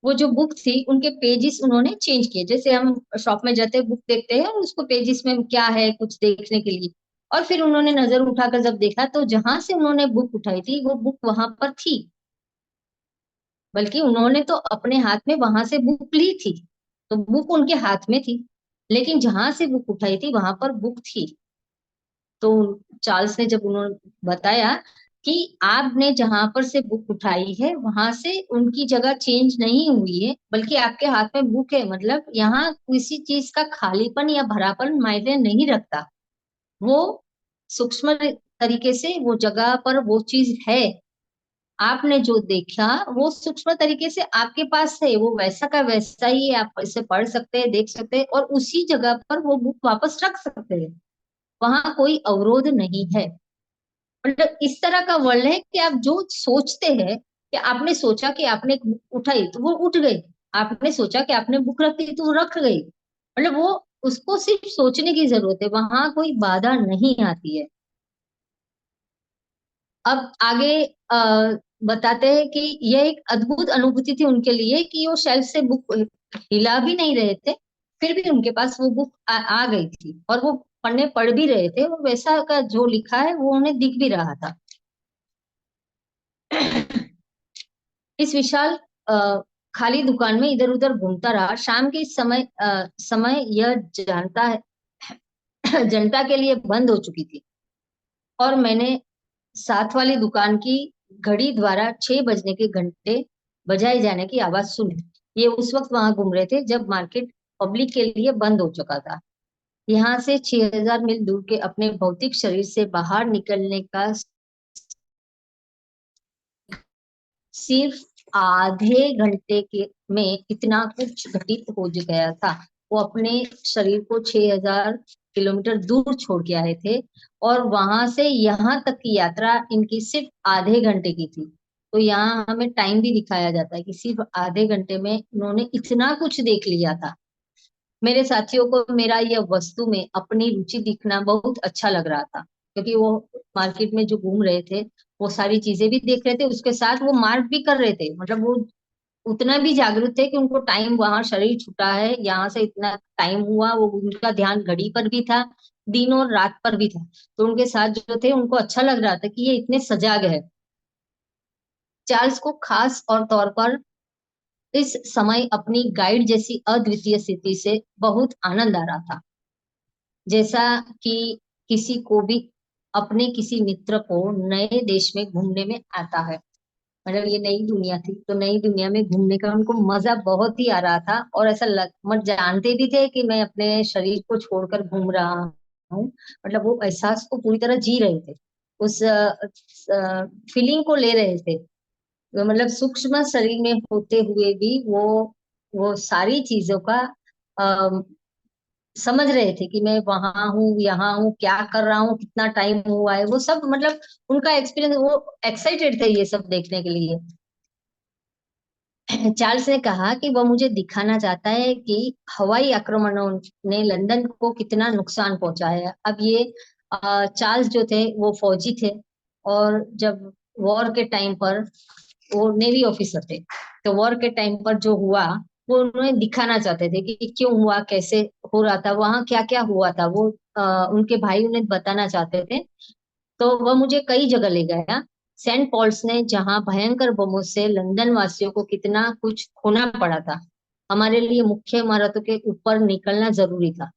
वो जो बुक थी उनके पेजेस उन्होंने चेंज किए। जैसे हम शॉप में जाते हैं, बुक देखते हैं, और उसको पेजेस में क्या है कुछ देखने के लिए। और फिर उन्होंने नजर उठाकर जब देखा तो जहां से उन्होंने बुक उठाई थी वो बुक वहां पर थी। बल्कि उन्होंने तो अपने हाथ में वहां से बुक ली थी, तो बुक उनके हाथ में थी, लेकिन जहां से बुक उठाई थी वहां पर बुक थी। तो चार्ल्स ने जब उन्होंने बताया कि आपने जहां पर से बुक उठाई है वहां से उनकी जगह चेंज नहीं हुई है, बल्कि आपके हाथ में बुक है, मतलब यहाँ किसी चीज का खालीपन या भरापन मायने नहीं रखता। वो सूक्ष्म तरीके से वो जगह पर वो चीज है। आपने जो देखा वो सूक्ष्म तरीके से आपके पास है, वो वैसा का वैसा ही है, आप इसे पढ़ सकते हैं, देख सकते हैं, और उसी जगह पर वो बुक वापस रख सकते हैं। वहां कोई अवरोध नहीं है। मतलब इस तरह का वर्ल्ड है कि आप जो सोचते हैं कि आपने सोचा कि आपने एक बुक उठाई तो वो उठ गई, आपने सोचा कि आपने बुक रखी तो वो रख गई। मतलब वो उसको सिर्फ सोचने की जरूरत है, वहां कोई बाधा नहीं आती है। अब आगे बताते हैं कि यह एक अद्भुत अनुभूति थी उनके लिए कि वो शेल्फ से बुक हिला भी नहीं रहे थे, फिर भी उनके पास वो बुक आ गई थी, और वो पढ़ भी रहे थे, और वैसा का जो लिखा है वो उन्हें दिख भी रहा था। इस विशाल अ, खाली दुकान में इधर उधर घूमता रहा। शाम के इस समय यह जानता है जनता के लिए बंद हो चुकी थी, और मैंने साथ वाली दुकान की घड़ी द्वारा 6 बजने के घंटे बजाए जाने की आवाज सुनी। ये उस वक्त वहां घूम रहे थे जब मार्केट पब्लिक के लिए बंद हो चुका था। यहाँ से 6000 मील दूर के अपने भौतिक शरीर से बाहर निकलने का सिर्फ आधे घंटे के में इतना कुछ घटित हो गया था। वो अपने शरीर को 6000 किलोमीटर दूर छोड़ के आए थे, और वहां से यहाँ तक की यात्रा इनकी सिर्फ आधे घंटे की थी। तो यहाँ हमें टाइम भी दिखाया जाता है कि सिर्फ आधे घंटे में उन्होंने इतना कुछ देख लिया था। मेरे साथियों को मेरा यह वस्तु में अपनी रुचि दिखना बहुत अच्छा लग रहा था, क्योंकि वो मार्केट में जो घूम रहे थे वो सारी चीजें भी देख रहे थे, उसके साथ वो मार्क भी कर रहे थे। मतलब वो उतना भी जागरूक थे कि उनको टाइम, वहां शरीर छूटा है, यहाँ से इतना टाइम हुआ, वो उनका ध्यान घड़ी पर भी था, दिन और रात पर भी था। तो उनके साथ जो थे उनको अच्छा लग रहा था कि ये इतने सजाग है। चार्ल्स को खास और तौर पर इस समय अपनी गाइड जैसी अद्वितीय स्थिति से बहुत आनंद आ रहा था। जैसा कि किसी को भी अपने किसी मित्र को नए देश में घूमने में आता है। मतलब ये नई दुनिया थी, तो नई दुनिया में घूमने का उनको मजा बहुत ही आ रहा था, और ऐसा लग मत जानते भी थे कि मैं अपने शरीर को छोड़कर घूम रहा हूँ। मतलब वो एहसास को पूरी तरह जी रहे थे, उस फीलिंग को ले रहे थे। तो मतलब सूक्ष्म शरीर में होते हुए भी वो सारी चीजों का समझ रहे थे कि मैं वहां हूँ, यहाँ हूँ, क्या कर रहा हूँ, कितना टाइम हुआ है, वो सब मतलब उनका एक्सपीरियंस, वो एक्साइटेड थे ये सब देखने के लिए। चार्ल्स ने कहा कि वह मुझे दिखाना चाहता है कि हवाई आक्रमणों ने लंदन को कितना नुकसान पहुंचाया है। अब ये चार्ल्स जो थे वो फौजी थे, और जब वॉर के टाइम पर वो नेवी ऑफिसर थे, तो वॉर के टाइम पर जो हुआ वो उन्हें दिखाना चाहते थे कि क्यों हुआ, कैसे हो रहा था, वहां क्या क्या हुआ था, वो उनके भाई उन्हें बताना चाहते थे। तो वह मुझे कई जगह ले गया। सेंट पॉल्स ने, जहां भयंकर बमों से लंदन वासियों को कितना कुछ खोना पड़ा था, हमारे लिए मुख्य इमारतों के ऊपर निकलना जरूरी था।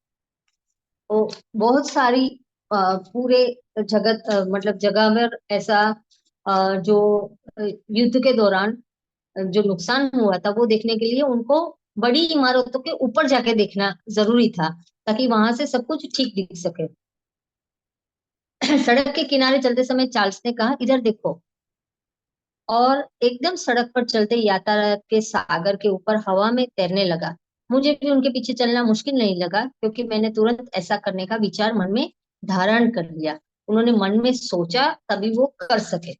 तो बहुत सारी पूरे जगत मतलब जगह में ऐसा जो युद्ध के दौरान जो नुकसान हुआ था वो देखने के लिए उनको बड़ी इमारतों के ऊपर जाके देखना जरूरी था, ताकि वहां से सब कुछ ठीक दिख सके। सड़क के किनारे चलते समय चार्ल्स ने कहा, इधर देखो। और एकदम सड़क पर चलते यातायात के सागर के ऊपर हवा में तैरने लगा। मुझे भी उनके पीछे चलना मुश्किल नहीं लगा, क्योंकि मैंने तुरंत ऐसा करने का विचार मन में धारण कर लिया। उन्होंने मन में सोचा तभी वो कर सके।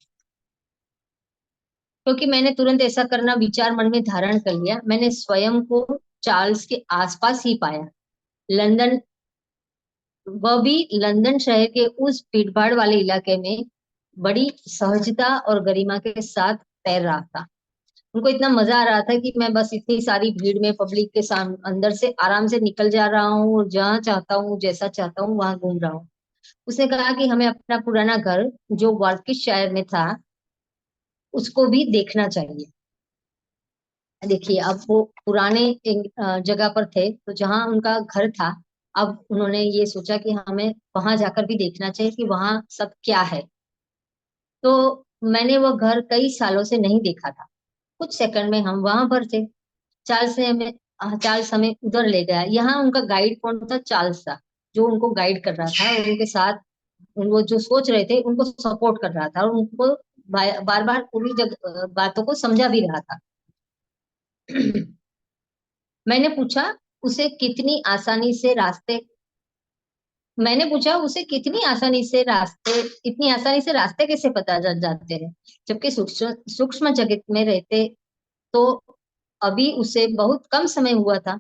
क्योंकि मैंने तुरंत ऐसा करना विचार मन में धारण कर लिया। मैंने स्वयं को चार्ल्स के आसपास ही पाया। लंदन, वह भी लंदन शहर के उस भीड़भाड़ वाले इलाके में बड़ी सहजता और गरिमा के साथ तैर रहा था। उनको इतना मजा आ रहा था कि मैं बस इतनी सारी भीड़ में पब्लिक के सामने अंदर से आराम से निकल जा रहा हूँ और जहाँ चाहता हूँ जैसा चाहता हूँ वहां घूम रहा हूँ। उसने कहा कि हमें अपना पुराना घर जो वार्किशशायर में था उसको भी देखना चाहिए। देखिए, अब वो पुराने एक, जगह पर थे, तो जहां उनका घर था, अब उन्होंने ये सोचा कि हमें वहां जाकर भी देखना चाहिए कि वहां सब क्या है। तो मैंने वो घर कई सालों से नहीं देखा था। कुछ सेकंड में हम वहां पर थे। चार्ल्स हमें उधर ले गया। यहाँ उनका गाइड कौन था? चार्ल्स था, जो उनको गाइड कर रहा था और उनके साथ वो जो सोच रहे थे उनको सपोर्ट कर रहा था और उनको बार बार पूरी जगह बातों को समझा भी रहा था। मैंने पूछा उसे कितनी आसानी से रास्ते मैंने पूछा उसे कितनी आसानी से रास्ते इतनी आसानी से रास्ते कैसे पता चल जाते हैं, जबकि सूक्ष्म सूक्ष्म जगत में रहते। तो अभी उसे बहुत कम समय हुआ था।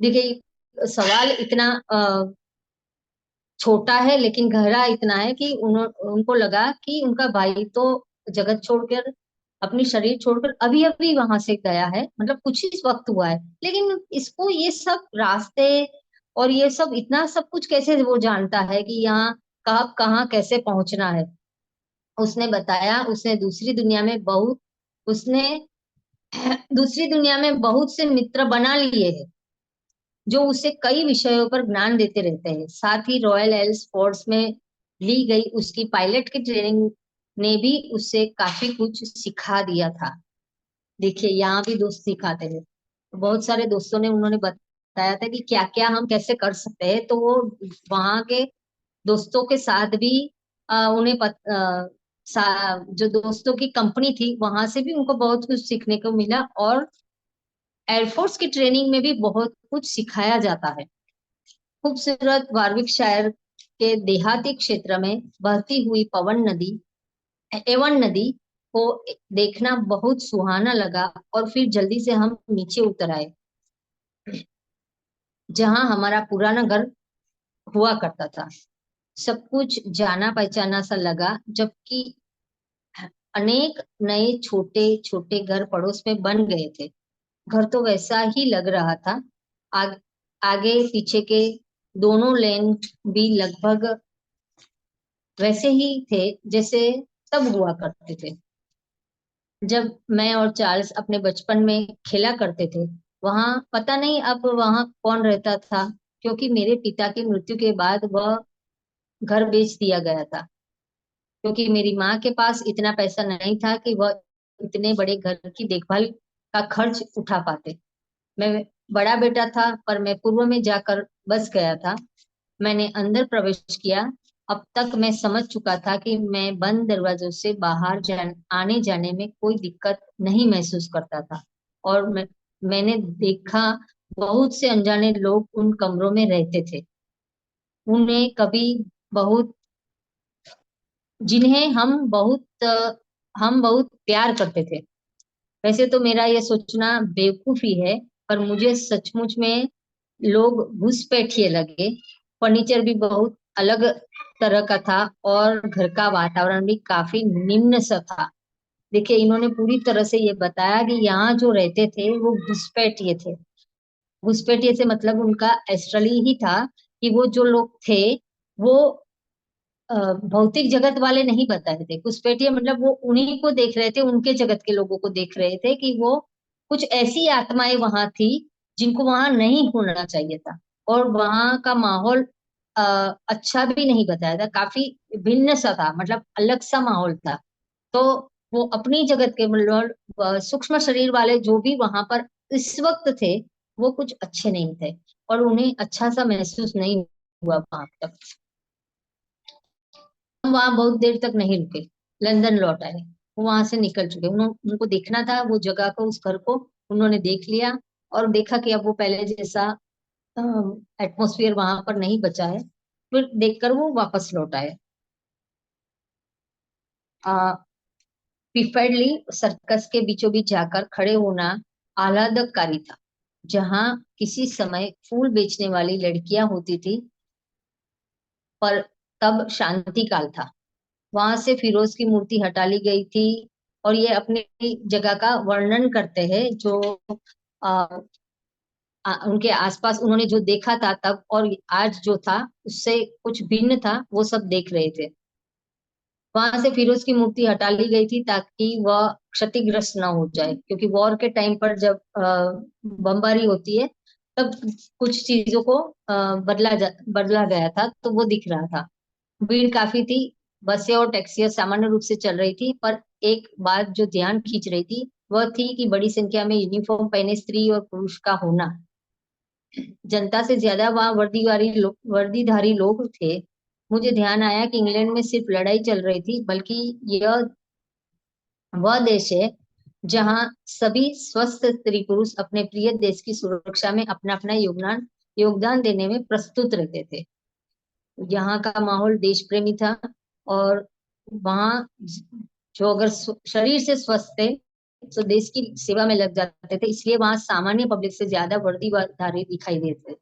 देखिए, सवाल इतना छोटा है लेकिन गहरा इतना है कि उनको लगा कि उनका भाई तो जगत छोड़कर, अपनी शरीर छोड़कर अभी अभी वहां से गया है, मतलब कुछ ही वक्त हुआ है। लेकिन इसको ये सब रास्ते और ये सब इतना सब कुछ कैसे वो जानता है कि यहाँ कहाँ कहाँ कैसे पहुंचना है। उसने बताया उसने दूसरी दुनिया में बहुत से मित्र बना लिए हैं जो उसे कई विषयों पर ज्ञान देते रहते हैं। साथ ही रॉयल एल्स फोर्स में ली गई उसकी पायलट की ट्रेनिंग ने भी उसे काफी कुछ सिखा दिया था। देखिए, यहाँ भी दोस्त सिखाते हैं। तो बहुत सारे दोस्तों ने उन्होंने बताया था कि क्या क्या हम कैसे कर सकते हैं। तो वो वहां के दोस्तों के साथ भी उन्हें जो दोस्तों की कंपनी थी वहां से भी उनको बहुत कुछ सीखने को मिला। और एयरफोर्स की ट्रेनिंग में भी बहुत कुछ सिखाया जाता है। खूबसूरत वारविकशायर के देहाती क्षेत्र में बहती हुई एवन नदी को देखना बहुत सुहाना लगा। और फिर जल्दी से हम नीचे उतर आए, जहां हमारा पुराना घर हुआ करता था। सब कुछ जाना पहचाना सा लगा, जबकि अनेक नए छोटे छोटे घर पड़ोस में बन गए थे। घर तो वैसा ही लग रहा था। आग, आगे पीछे के दोनों लेन भी लगभग वैसे ही थे जैसे तब हुआ करते थे जब मैं और चार्ल्स अपने बचपन में खेला करते थे। वहां पता नहीं अब वहां कौन रहता था, क्योंकि मेरे पिता की मृत्यु के बाद वह घर बेच दिया गया था। क्योंकि मेरी माँ के पास इतना पैसा नहीं था कि वह इतने बड़े घर की देखभाल का खर्च उठा पाते। मैं बड़ा बेटा था, पर मैं पूर्व में जाकर बस गया था। मैंने अंदर प्रवेश किया। अब तक मैं समझ चुका था कि मैं बंद दरवाजों से आने जाने में कोई दिक्कत नहीं महसूस करता था। और मैंने देखा बहुत से अनजाने लोग उन कमरों में रहते थे। उन्हें कभी बहुत जिन्हें हम बहुत प्यार करते थे। वैसे तो मेरा ये सोचना बेवकूफी है, पर मुझे सचमुच में लोग घुसपैठिए लगे। फर्नीचर भी बहुत अलग तरह का था और घर का वातावरण भी काफी निम्न सा था। देखिए, इन्होंने पूरी तरह से ये बताया कि यहाँ जो रहते थे वो घुसपैठिए थे। घुसपैठिए से मतलब उनका एस्ट्रली ही था कि वो जो लोग थे वो भौतिक जगत वाले नहीं बताए थे। घुसपैठिए मतलब वो उन्हीं को देख रहे थे, उनके जगत के लोगों को देख रहे थे कि वो कुछ ऐसी आत्माएं वहां थी जिनको वहां नहीं होना चाहिए था। और वहां का माहौल अच्छा भी नहीं बताया था, काफी भिन्न सा था, मतलब अलग सा माहौल था। तो वो अपनी जगत के मतलब सूक्ष्म शरीर वाले जो भी वहां पर इस वक्त थे वो कुछ अच्छे नहीं थे और उन्हें अच्छा सा महसूस नहीं हुआ वहां तक। हम वहां बहुत देर तक नहीं रुके, लंदन लौट आए। वो वहां से निकल चुके। उनको देखना था वो जगह को, उस घर को। उन्होंने देख लिया और देखा कि अब वो पहले जैसा एटमोस्फियर वहां पर नहीं बचा है। फिर देखकर वो वापस लौट आए। प्रिफर्डली सर्कस के बीचों बीच जाकर खड़े होना आह्लादकारी था, जहां किसी समय फूल बेचने वाली लड़कियां होती थी, पर तब शांति काल था। वहां से फिरोज की मूर्ति हटा ली गई थी, और ये अपनी जगह का वर्णन करते हैं जो उनके आसपास उन्होंने जो देखा था तब और आज जो था उससे कुछ भिन्न था, वो सब देख रहे थे। वहां से फिरोज की मूर्ति हटा ली गई थी ताकि वह क्षतिग्रस्त ना हो जाए, क्योंकि वॉर के टाइम पर जब बमबारी होती है तब कुछ चीजों को बदला गया था, तो वो दिख रहा था। भीड़ काफी थी, बसें और टैक्सियां सामान्य रूप से चल रही थी, पर एक बात जो ध्यान खींच रही थी वह थी कि बड़ी संख्या में यूनिफॉर्म पहने स्त्री और पुरुष का होना। जनता से ज्यादा वहाँ वर्दीधारी लोग थे। मुझे ध्यान आया कि इंग्लैंड में सिर्फ लड़ाई चल रही थी, बल्कि यह वह देश है जहाँ सभी स्वस्थ स्त्री पुरुष अपने प्रिय देश की सुरक्षा में अपना अपना योगदान योगदान देने में प्रस्तुत रहते थे। यहाँ का माहौल देश प्रेमी था, और वहाँ जो अगर शरीर से स्वस्थ थे तो देश की सेवा में लग जाते थे, इसलिए वहाँ सामान्य पब्लिक से ज्यादा वर्दीधारी दिखाई देते।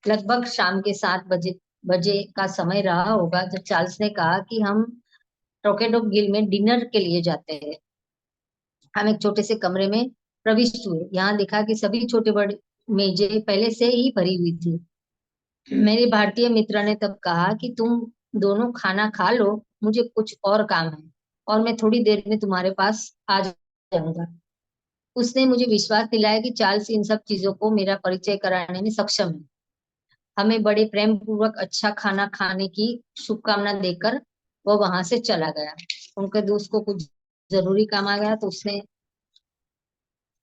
लगभग शाम के 7 बजे बजे का समय रहा होगा जब चार्ल्स ने कहा कि हम ट्रोकेडो गिल में डिनर के लिए जाते हैं। हम एक छोटे से कमरे में प्रविष्ट हुए। यहाँ देखा कि सभी छोटे बड़े मेजें पहले से ही भरी हुई थी। मेरे भारतीय मित्र ने तब कहा कि तुम दोनों खाना खा लो, मुझे कुछ और काम है, और मैं थोड़ी देर में तुम्हारे पास आ जाऊंगा। उसने मुझे विश्वास दिलाया कि चार्ल्स इन सब चीजों को मेरा परिचय कराने में सक्षम है। हमें बड़े प्रेम पूर्वक अच्छा खाना खाने की शुभकामना देकर वो वहां से चला गया। उनके दोस्त को कुछ जरूरी काम आ गया तो उसने,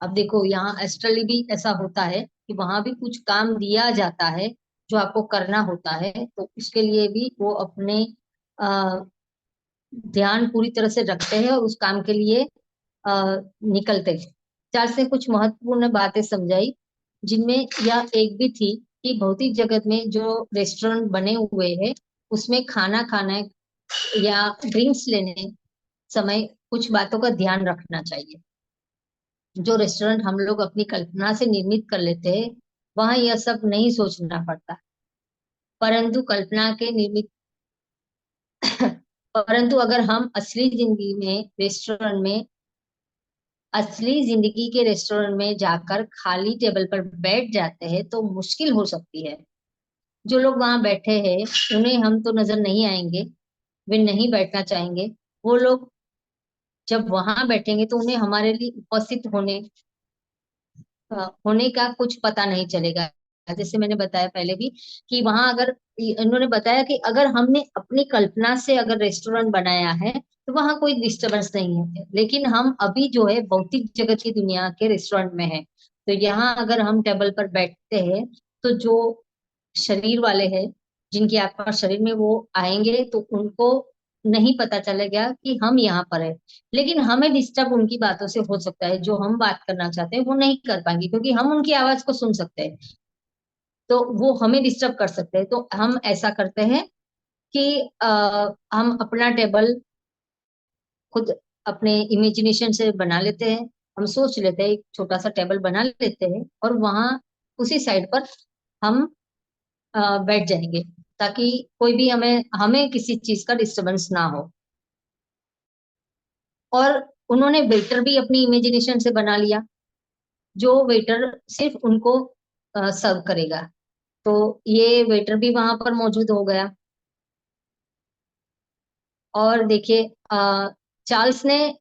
अब देखो यहाँ एस्ट्रली भी ऐसा होता है कि वहां भी कुछ काम दिया जाता है जो आपको करना होता है, तो उसके लिए भी वो अपने आ, ध्यान पूरी तरह से रखते हैं और उस काम के लिए निकलते हैं। चार्ल्स ने कुछ महत्वपूर्ण बातें समझाई, जिनमें यह एक भी थी कि भौतिक जगत में जो रेस्टोरेंट बने हुए हैं उसमें खाना खाने या ड्रिंक्स लेने समय कुछ बातों का ध्यान रखना चाहिए। जो रेस्टोरेंट हम लोग अपनी कल्पना से निर्मित कर लेते हैं वहां यह सब नहीं सोचना पड़ता, परंतु कल्पना के निर्मित परंतु अगर हम असली जिंदगी के रेस्टोरेंट में जाकर खाली टेबल पर बैठ जाते हैं तो मुश्किल हो सकती है। जो लोग वहां बैठे हैं उन्हें हम तो नजर नहीं आएंगे, वे नहीं बैठना चाहेंगे। वो लोग जब वहां बैठेंगे तो उन्हें हमारे लिए उपस्थित होने का कुछ पता नहीं चलेगा। जैसे मैंने बताया पहले भी कि वहां अगर इन्होंने बताया कि अगर हमने अपनी कल्पना से अगर रेस्टोरेंट बनाया है तो वहां कोई डिस्टरबेंस नहीं है, लेकिन हम अभी जो है भौतिक जगत की दुनिया के रेस्टोरेंट में है, तो यहाँ अगर हम टेबल पर बैठते हैं तो जो शरीर वाले हैं जिनके आसपास शरीर में वो आएंगे तो उनको नहीं पता चलेगा कि हम यहाँ पर है, लेकिन हमें डिस्टर्ब उनकी बातों से हो सकता है। जो हम बात करना चाहते हैं वो नहीं कर पाएंगे क्योंकि हम उनकी आवाज को सुन सकते हैं, तो वो हमें डिस्टर्ब कर सकते हैं। तो हम ऐसा करते हैं कि हम अपना टेबल खुद अपने इमेजिनेशन से बना लेते हैं। हम सोच लेते हैं एक छोटा सा टेबल बना लेते हैं और वहां उसी साइड पर हम बैठ जाएंगे, ताकि कोई भी हमें हमें किसी चीज का डिस्टरबेंस ना हो। और उन्होंने वेटर भी अपनी इमेजिनेशन से बना लिया, जो वेटर सिर्फ उनको सर्व करेगा। तो ये वेटर भी वहां पर मौजूद हो गया। और देखिए चार्ल्स ने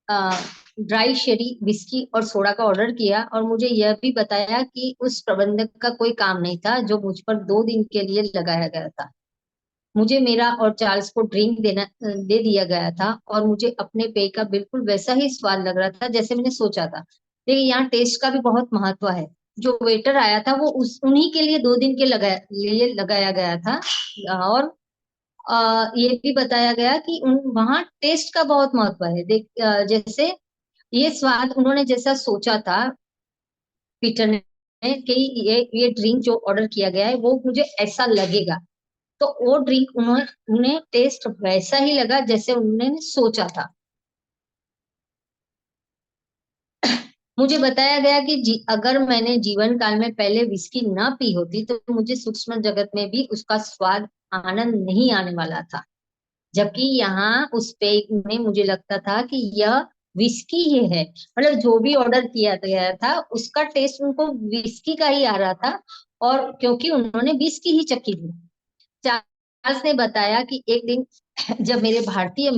ड्राई शेरी विस्की और सोडा का ऑर्डर किया, और मुझे यह भी बताया कि उस प्रबंधक का कोई काम नहीं था जो मुझ पर 2 दिन के लिए लगाया गया था। मुझे मेरा और चार्ल्स को दे दिया गया था, और मुझे अपने पेय का बिल्कुल वैसा ही स्वाद लग रहा था जैसे मैंने सोचा था। देखिए यहाँ टेस्ट का भी बहुत महत्व है। जो वेटर आया था वो उस उन्हीं के लिए 2 दिन के लिए लगाया गया था। और ये भी बताया गया कि वहाँ टेस्ट का बहुत महत्व है। जैसे ये स्वाद उन्होंने जैसा सोचा था पीटर ने कि ये ड्रिंक जो ऑर्डर किया गया है वो मुझे ऐसा लगेगा, तो वो ड्रिंक उन्हें टेस्ट वैसा ही लगा जैसे उन्होंने सोचा था। मुझे बताया गया कि अगर मैंने जीवन काल में पहले विस्की ना पी होती तो मुझे सूक्ष्म जगत में भी उसका स्वाद आनंद नहीं आने वाला था। जबकि यहाँ उस पे में मुझे लगता था कि यह विस्की ही है, मतलब जो भी ऑर्डर किया गया था उसका टेस्ट उनको विस्की का ही आ रहा था, और क्योंकि उन्होंने विस्की ही चखी थी। चार्ल्स ने बताया कि एक दिन जब मेरे भारतीय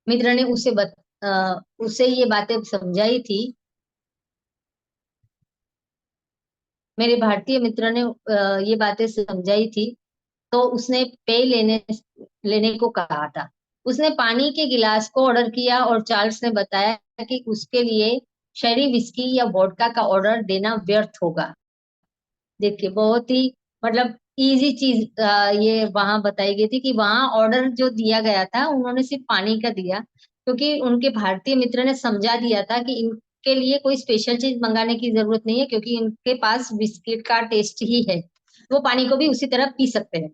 मित्र ने उसे ये बातें समझाई थी। मेरे भारतीय मित्र ने ये बातें समझाई थी, तो उसने पेय लेने लेने को कहा था। उसने पानी के गिलास को ऑर्डर किया और चार्ल्स ने बताया कि उसके लिए शहरी विस्की या वोडका का ऑर्डर देना व्यर्थ होगा। देखिए बहुत ही मतलब इजी चीज ये वहां बताई गई थी कि वहां ऑर्डर जो दिया गया था उन्होंने सिर्फ पानी का दिया, क्योंकि उनके भारतीय मित्र ने समझा दिया था कि इनके लिए कोई स्पेशल चीज मंगाने की जरूरत नहीं है, क्योंकि इनके पास बिस्किट का टेस्ट ही है, वो पानी को भी उसी तरह पी सकते हैं।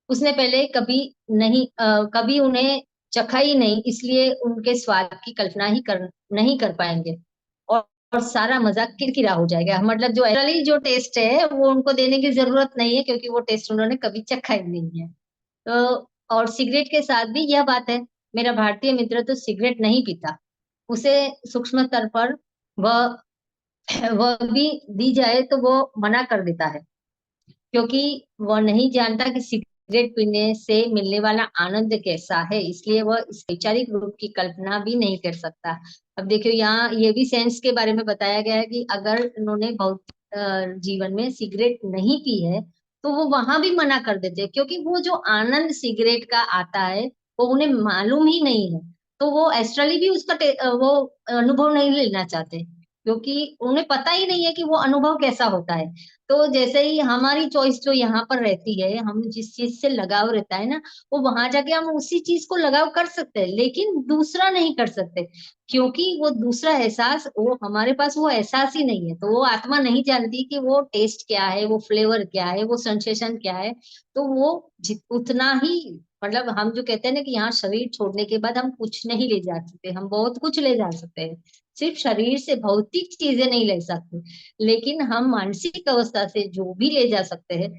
उसने पहले कभी उन्हें चखा ही नहीं, इसलिए उनके स्वाद की कल्पना ही नहीं कर पाएंगे, और सारा मजा किरकिरा हो जाएगा। मतलब जो एक्चुअली जो टेस्ट है वो उनको देने की जरूरत नहीं है, क्योंकि वो टेस्ट उन्होंने कभी चखा ही नहीं है। तो और सिगरेट के साथ भी यह बात है। मेरा भारतीय मित्र तो सिगरेट नहीं पीता। उसे सूक्ष्म स्तर पर वह वह भी दी जाए तो वो मना कर देता है, क्योंकि वह नहीं जानता कि सिगरेट पीने से मिलने वाला आनंद कैसा है, इसलिए वह इस वैचारिक रूप की कल्पना भी नहीं कर सकता। अब देखियो यहाँ ये भी सेंस के बारे में बताया गया है कि अगर उन्होंने बहुत जीवन में सिगरेट नहीं पी है तो वो वहां भी मना कर देते हैं, क्योंकि वो जो आनंद सिगरेट का आता है वो उन्हें मालूम ही नहीं है। तो वो एस्ट्रली भी वो अनुभव नहीं लेना चाहते, क्योंकि उन्हें पता ही नहीं है कि वो अनुभव कैसा होता है। तो जैसे ही हमारी चॉइस जो यहाँ पर रहती है, हम जिस चीज से लगाव रहता है ना, वो वहां जाके हम उसी चीज को लगाव कर सकते हैं, लेकिन दूसरा नहीं कर सकते, क्योंकि वो दूसरा एहसास वो हमारे पास वो एहसास ही नहीं है। तो वो आत्मा नहीं जानती कि वो टेस्ट क्या है, वो फ्लेवर क्या है, वो सेंसेशन क्या है। तो वो उतना ही मतलब हम जो कहते हैं ना कि यहाँ शरीर छोड़ने के बाद हम कुछ नहीं ले जा सकते, हम बहुत कुछ ले जा सकते हैं। सिर्फ शरीर से भौतिक चीजें नहीं ले सकते, लेकिन हम मानसिक अवस्था से जो भी ले जा सकते हैं।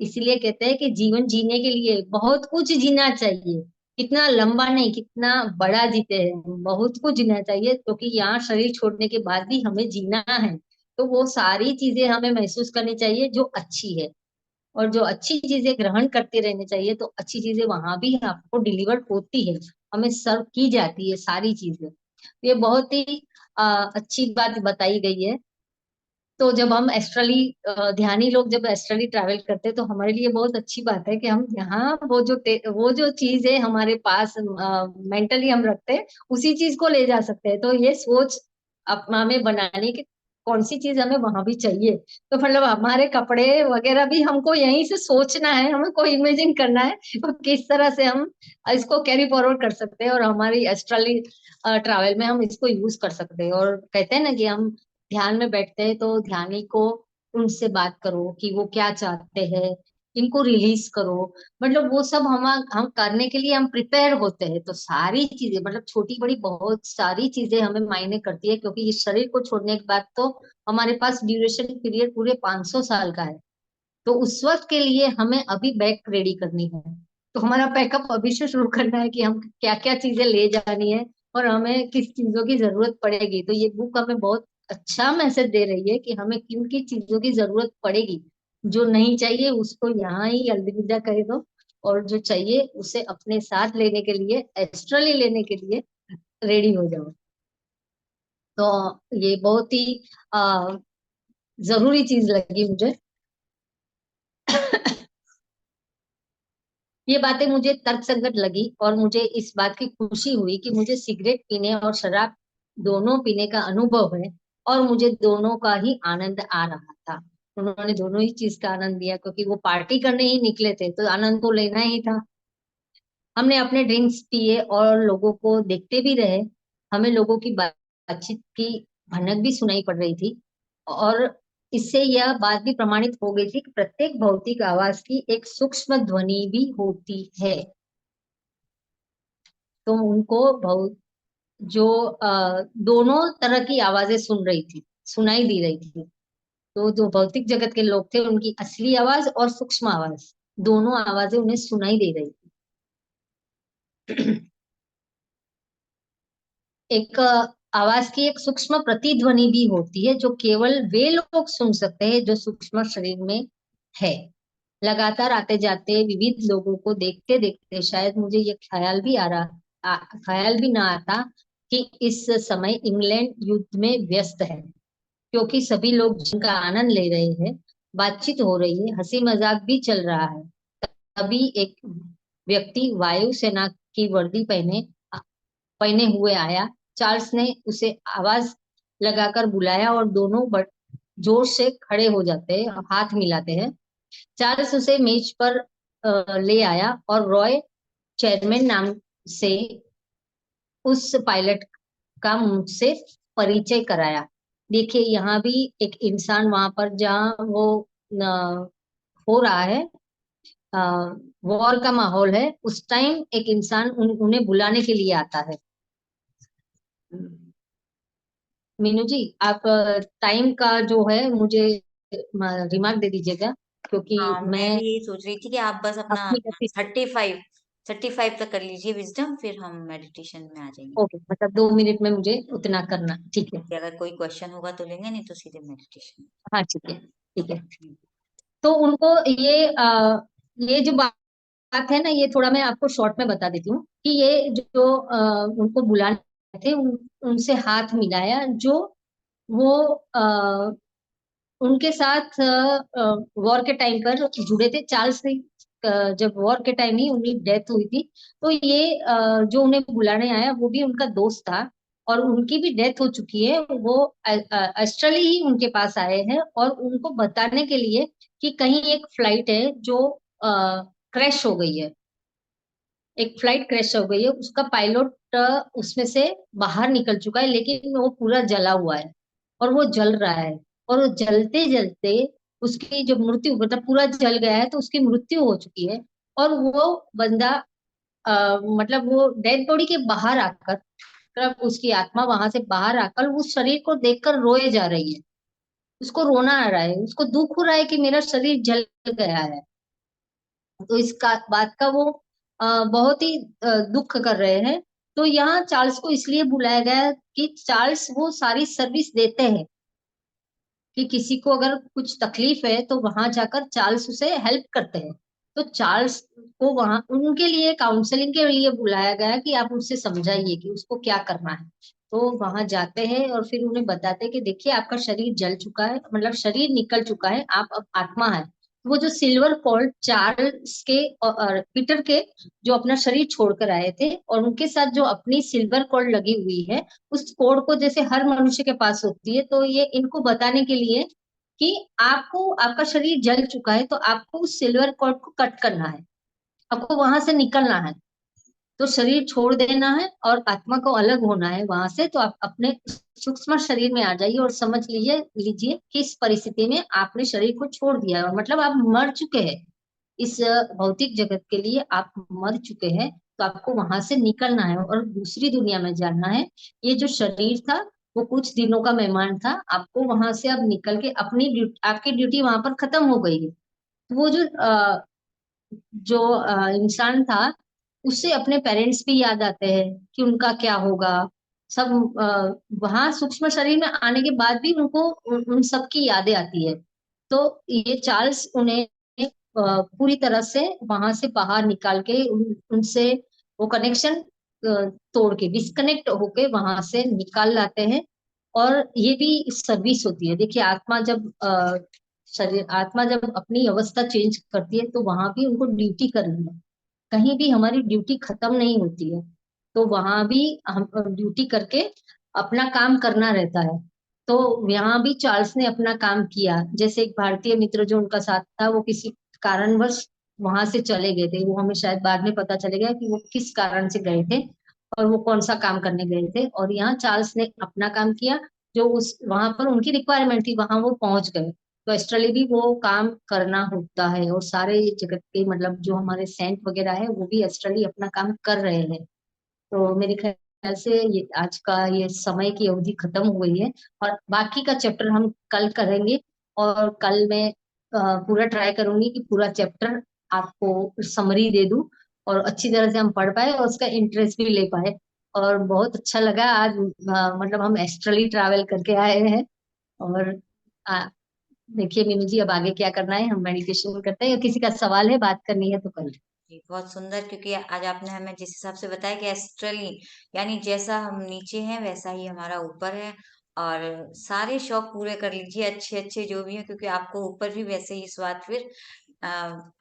इसलिए कहते हैं कि जीवन जीने के लिए बहुत कुछ जीना चाहिए। कितना लंबा नहीं, कितना बड़ा जीते हैं, बहुत कुछ जीना चाहिए, क्योंकि यहाँ शरीर छोड़ने के बाद भी हमें जीना है। तो वो सारी चीजें हमें महसूस करनी चाहिए जो अच्छी है, और जो अच्छी चीजें ग्रहण करते रहने चाहिए। तो अच्छी चीजें वहां भी आपको डिलीवर होती है, हमें सर्व की जाती है सारी चीजें। ये बहुत ही अच्छी बात बताई गई है। तो जब हम एस्ट्रली ध्यानी लोग जब एस्ट्रली ट्रैवल करते हैं तो हमारे लिए बहुत अच्छी बात है कि हम यहाँ वो जो चीज है हमारे पास मेंटली हम रखते हैं, उसी चीज को ले जा सकते हैं। तो ये सोच अपना में बनाने की कौन सी चीज हमें वहां भी चाहिए। तो मतलब हमारे कपड़े वगैरह भी हमको यहीं से सोचना है, हमें को इमेजिन करना है तो किस तरह से हम इसको कैरी फॉरवर्ड कर सकते हैं, और हमारी एस्ट्रली ट्रैवल में हम इसको यूज कर सकते हैं। और कहते हैं ना कि हम ध्यान में बैठते हैं तो ध्यानी को उनसे बात करो कि वो क्या चाहते हैं, इनको रिलीज करो। मतलब वो सब हम करने के लिए हम प्रिपेयर होते हैं। तो सारी चीजें मतलब छोटी बड़ी बहुत सारी चीजें हमें मायने करती है, क्योंकि इस शरीर को छोड़ने के बाद तो हमारे पास ड्यूरेशन पीरियड पूरे 500 साल का है। तो उस वक्त के लिए हमें अभी बैग रेडी करनी है। तो हमारा पैकअप अभी से शुरू करना है कि हम क्या क्या चीजें ले जानी है और हमें किस चीजों की जरूरत पड़ेगी। तो ये बुक हमें बहुत अच्छा मैसेज दे रही है कि हमें किन किन चीजों की जरूरत पड़ेगी। जो नहीं चाहिए उसको यहाँ ही अलविदा कर दो, और जो चाहिए उसे अपने साथ लेने के लिए, एस्ट्रली लेने के लिए रेडी हो जाओ। तो ये बहुत ही आ, जरूरी चीज लगी मुझे। ये बातें मुझे तर्कसंगत लगी, और मुझे इस बात की खुशी हुई कि मुझे सिगरेट पीने और शराब दोनों पीने का अनुभव है, और मुझे दोनों का ही आनंद आ रहा था। उन्होंने दोनों ही चीज का आनंद लिया, क्योंकि वो पार्टी करने ही निकले थे तो आनंद तो लेना ही था। हमने अपने ड्रिंक्स पिए और लोगों को देखते भी रहे। हमें लोगों की बातचीत की भनक भी सुनाई पड़ रही थी, और इससे यह बात भी प्रमाणित हो गई थी कि प्रत्येक भौतिक आवाज की एक सूक्ष्म ध्वनि भी होती है। तो उनको बहुत जो दोनों तरह की आवाजें सुनाई दे रही थी। तो जो भौतिक जगत के लोग थे उनकी असली आवाज और सूक्ष्म आवाज, दोनों आवाजें उन्हें सुनाई दे रही थी। एक आवाज की एक सूक्ष्म प्रतिध्वनि भी होती है जो केवल वे लोग सुन सकते हैं जो सूक्ष्म शरीर में है। लगातार आते जाते विविध लोगों को देखते देखते शायद मुझे ये ख्याल भी ना आता कि इस समय इंग्लैंड युद्ध में व्यस्त है, क्योंकि सभी लोग जिनका आनंद ले रहे हैं, बातचीत हो रही है, हंसी मजाक भी चल रहा है। तभी एक व्यक्ति वायुसेना की वर्दी पहने हुए आया। चार्ल्स ने उसे आवाज लगाकर बुलाया और दोनों जोर से खड़े हो जाते हैं और हाथ मिलाते हैं। चार्ल्स उसे मेज पर ले आया और रॉय चेयरमैन नाम से उस पायलट का मुझसे परिचय कराया। देखिए यहाँ भी एक इंसान वहां पर जहाँ वो हो रहा है, वॉर का माहौल है, उस टाइम एक इंसान उन्हें बुलाने के लिए आता है। मीनू जी, आप टाइम का जो है मुझे रिमार्क दे दीजिएगा, क्योंकि हाँ, मैं मैं भी यही सोच रही थी कि आप बस अपना अपनी गति से। 35 तक कर लीजिए विजडम, फिर हम मेडिटेशन में आ जाएंगे। ओके, मतलब 2 मिनट में मुझे उतना करना, ठीक है। कि अगर कोई क्वेश्चन होगा तो लेंगे, नहीं तो सीधे मेडिटेशन। हाँ ठीक है, ठीक है। तो उनको ये जो बात है ना, ये थोड़ा मैं आपको शॉर्ट में बता देती हूँ कि ये जो उनको बुलाने थे उनसे हाथ मिलाया जो वो उनके साथ वॉर के टाइम पर जुड़े थे। चार्ल्स ने जब वॉर के टाइम ही उनकी डेथ हुई थी, तो ये जो उन्हें बुलाने आया वो भी उनका दोस्त था, और उनकी भी डेथ हो चुकी है। वो ऑस्ट्रेलिया ही उनके पास आए हैं और उनको बताने के लिए कि कहीं एक फ्लाइट है जो क्रैश हो गई है। एक फ्लाइट क्रैश हो गई है, उसका पायलट उसमें से बाहर निकल चुका है, लेकिन वो पूरा जला हुआ है और वो जल रहा है। और वो जलते जलते उसकी जो मृत्यु, मतलब पूरा जल गया है तो उसकी मृत्यु हो चुकी है। और वो बंदा मतलब वो डेड बॉडी के बाहर आकर, मतलब उसकी आत्मा वहां से बाहर आकर उस शरीर को देखकर रोए जा रही है। उसको रोना आ रहा है, उसको दुख हो रहा है कि मेरा शरीर जल गया है। तो इसका बात का वो बहुत ही दुख कर रहे हैं। तो यहाँ चार्ल्स को इसलिए बुलाया गया है कि चार्ल्स वो सारी सर्विस देते हैं कि किसी को अगर कुछ तकलीफ है तो वहां जाकर चार्ल्स उसे हेल्प करते हैं। तो चार्ल्स को वहां उनके लिए काउंसलिंग के लिए बुलाया गया कि आप उससे समझाइए कि उसको क्या करना है। तो वहां जाते हैं और फिर उन्हें बताते हैं कि देखिए आपका शरीर जल चुका है, मतलब शरीर निकल चुका है, आप अब आत्मा है। वो जो सिल्वर कॉर्ड चार्ल्स के और पीटर के जो अपना शरीर छोड़कर आए थे और उनके साथ जो अपनी सिल्वर कॉर्ड लगी हुई है, उस कोड को जैसे हर मनुष्य के पास होती है, तो ये इनको बताने के लिए कि आपको आपका शरीर जल चुका है तो आपको उस सिल्वर कॉर्ड को कट करना है, आपको वहां से निकलना है। तो शरीर छोड़ देना है और आत्मा को अलग होना है वहां से। तो आप अपने सूक्ष्म शरीर में आ जाइए और समझ लीजिए लीजिए कि इस परिस्थिति में आपने शरीर को छोड़ दिया है और मतलब आप मर चुके हैं। इस भौतिक जगत के लिए आप मर चुके हैं। तो आपको वहां से निकलना है और दूसरी दुनिया में जाना है। ये जो शरीर था वो कुछ दिनों का मेहमान था, आपको वहां से अब निकल के अपनी ड्यूटी, आपकी ड्यूटी वहां पर खत्म हो गई है। तो वो जो इंसान था उससे अपने पेरेंट्स भी याद आते हैं कि उनका क्या होगा। सब वहां सूक्ष्म शरीर में आने के बाद भी उनको उन सब की यादें आती है। तो ये चार्ल्स उन्हें पूरी तरह से वहां से बाहर निकाल के उनसे वो कनेक्शन तोड़ के डिस्कनेक्ट होके वहां से निकाल लाते हैं। और ये भी सर्विस होती है। देखिए आत्मा जब शरीर आत्मा जब अपनी अवस्था चेंज करती है तो वहां भी उनको ड्यूटी करनी है। कहीं भी हमारी ड्यूटी खत्म नहीं होती है, तो वहां भी हम ड्यूटी करके अपना काम करना रहता है। तो यहाँ भी चार्ल्स ने अपना काम किया। जैसे एक भारतीय मित्र जो उनका साथ था वो किसी कारणवश वहां से चले गए थे, वो हमें शायद बाद में पता चलेगा कि वो किस कारण से गए थे और वो कौन सा काम करने गए थे। और यहाँ चार्ल्स ने अपना काम किया, जो उस वहां पर उनकी रिक्वायरमेंट थी वहां वो पहुंच गए। तो एस्ट्रली भी वो काम करना होता है और सारे जगत के मतलब जो हमारे सेंट वगैरह है वो भी एस्ट्रली अपना काम कर रहे हैं। तो मेरे ख्याल से ये आज का ये समय की अवधि खत्म हो गई है, और बाकी का चैप्टर हम कल करेंगे। और कल मैं पूरा ट्राई करूंगी कि पूरा चैप्टर आपको समरी दे दूं, और अच्छी तरह से हम पढ़ पाए और उसका इंटरेस्ट भी ले पाए। और बहुत अच्छा लगा आज, मतलब हम एस्ट्रली ट्रैवल करके आए हैं। और आ, देखिए मीनू जी, अब आगे क्या करना है, हम मेडिटेशन करते हैं या किसी का सवाल है, बात करनी है तो कर ले। जी, बहुत सुंदर, क्योंकि आज आपने हमें जिस हिसाब से बताया कि एस्ट्रली, यानी जैसा हम नीचे हैं वैसा ही हमारा ऊपर है। और सारे शौक पूरे कर लीजिए, अच्छे अच्छे जो भी हैं, क्योंकि आपको ऊपर भी वैसे ही स्वाद फिर अ,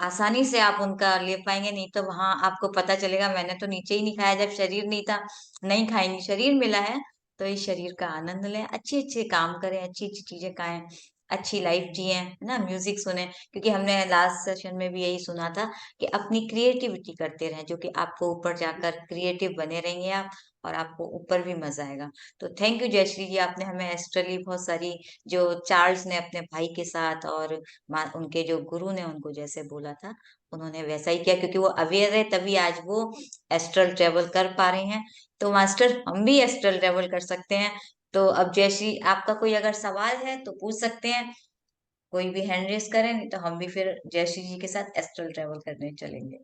आसानी से आप उनका ले पाएंगे। नहीं तो वहां आपको पता चलेगा मैंने तो नीचे ही नहीं खाया, जब शरीर नहीं था। नहीं खाएंगे, शरीर मिला है तो इस शरीर का आनंद लें, अच्छे अच्छे काम करें, अच्छी अच्छी चीजें खाएं, अच्छी लाइफ जिए, है ना, म्यूजिक सुने। क्योंकि हमने लास्ट सेशन में भी यही सुना था कि अपनी क्रिएटिविटी करते रहें, जो कि आपको ऊपर जाकर क्रिएटिव बने रहेंगे आप, और आपको ऊपर भी मजा आएगा। तो थैंक यू जयश्री जी, आपने हमें एस्ट्रली बहुत सारी, जो चार्ल्स ने अपने भाई के साथ और उनके जो गुरु ने उनको जैसे बोला था, उन्होंने वैसा ही किया, क्योंकि वो अवेयर है तभी आज वो एस्ट्रल ट्रेवल कर पा रहे हैं। तो मास्टर, हम भी एस्ट्रल ट्रेवल कर सकते हैं। तो अब जयश्री, आपका कोई अगर सवाल है तो पूछ सकते हैं, कोई भी हैंड रेस करें, नहीं तो हम भी फिर जयश्री जी के साथ एस्ट्रल ट्रेवल करने चलेंगे।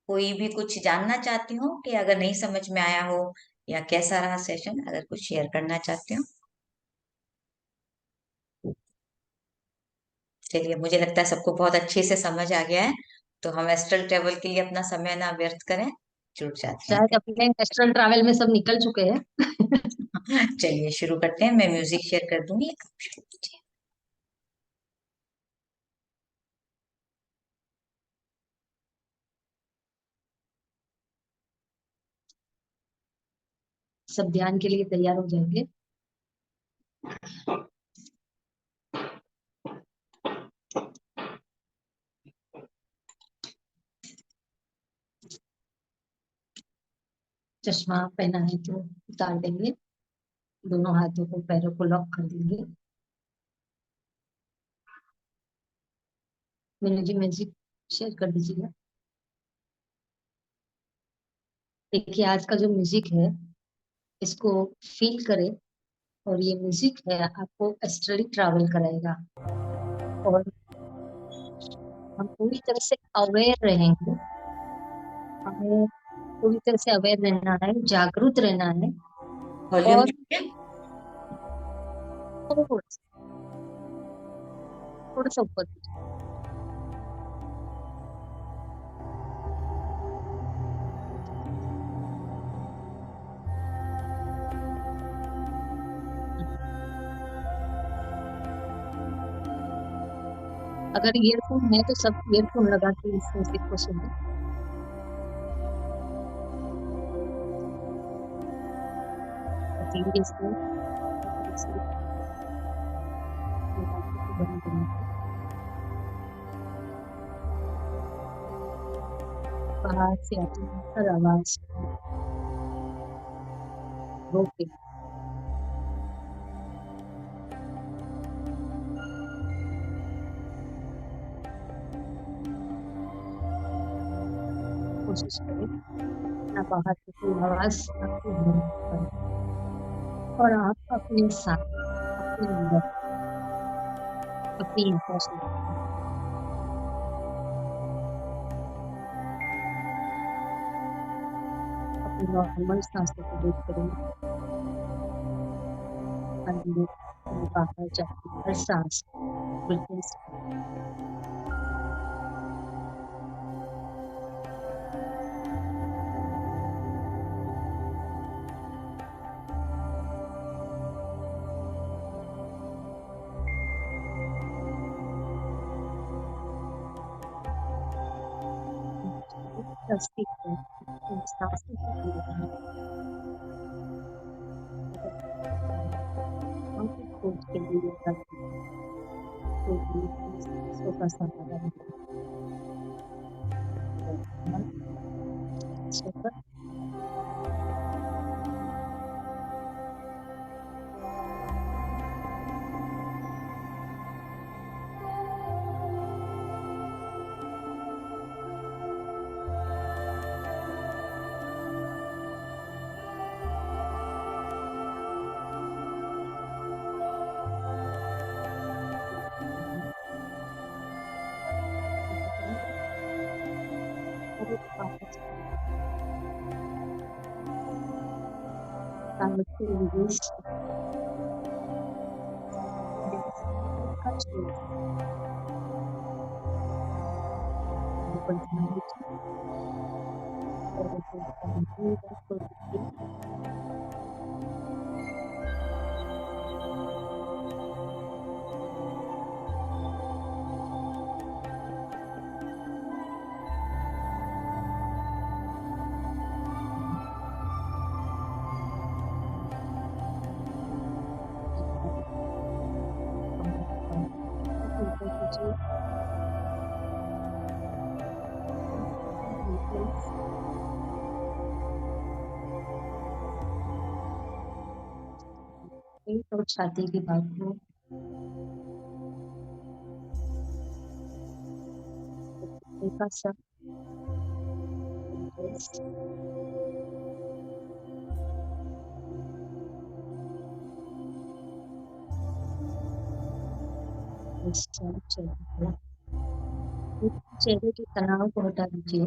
कोई भी कुछ जानना चाहती हो कि अगर नहीं समझ में आया हो, या कैसा रहा सेशन, अगर कुछ शेयर करना चाहती हो। चलिए, मुझे लगता है सबको बहुत अच्छे से समझ आ गया है। तो हम एस्ट्रल ट्रेवल के लिए अपना समय ना व्यर्थ करें, जुड़ जाते हैं शायद अपने वेस्टर्न ट्रैवल में सब निकल चुके हैं। फिर। चलिए शुरू करते हैं, मैं म्यूजिक शेयर कर दूंगी, आप शुरू कीजिए। सब ध्यान के लिए तैयार हो जाएंगे। चश्मा पहना है तो उतार देंगे, दोनों हाथों को पैरों को लॉक कर देंगे। मीनू जी म्यूजिक शेयर कर दीजिएगा। देखिए आज का जो म्यूजिक है, इसको फील करें, और ये म्यूजिक है आपको एस्ट्रली ट्रैवल कराएगा। और हम पूरी तरह से अवेयर रहेंगे, हमें पूरी तरह से अवेयर रहना है, जागरूक रहना है। वॉल्यूम और ठीक है? थोड़ा सा, थोड़ा सा ऊपर कीजिए। अगर ईयरफोन है तो सब ईयरफोन लगा के इस म्यूजिक को सुने। धीरे से धीरे से अपनी आंखों को बंद करेंगे, बाहर से आती है हर आवाज को रोके। कोशिश करें ना बाहर की कोई आवाज आपके घर में आए, और आप अपने साथ, अपने अंदर, अपनी आंखों से अपनी नॉर्मल सांसों को देख करें। अंदर और बाहर जाती हर सांस बिल्कुल तस्वीर है, इन सांसों को पूरा आंखें खोल के लिए करते तो ये सांसों का सहारा लेना है। English culture, personality, पेट और छाती की बात हो, हल्का सा interest, चेहरे के तनाव को हटा दीजिए,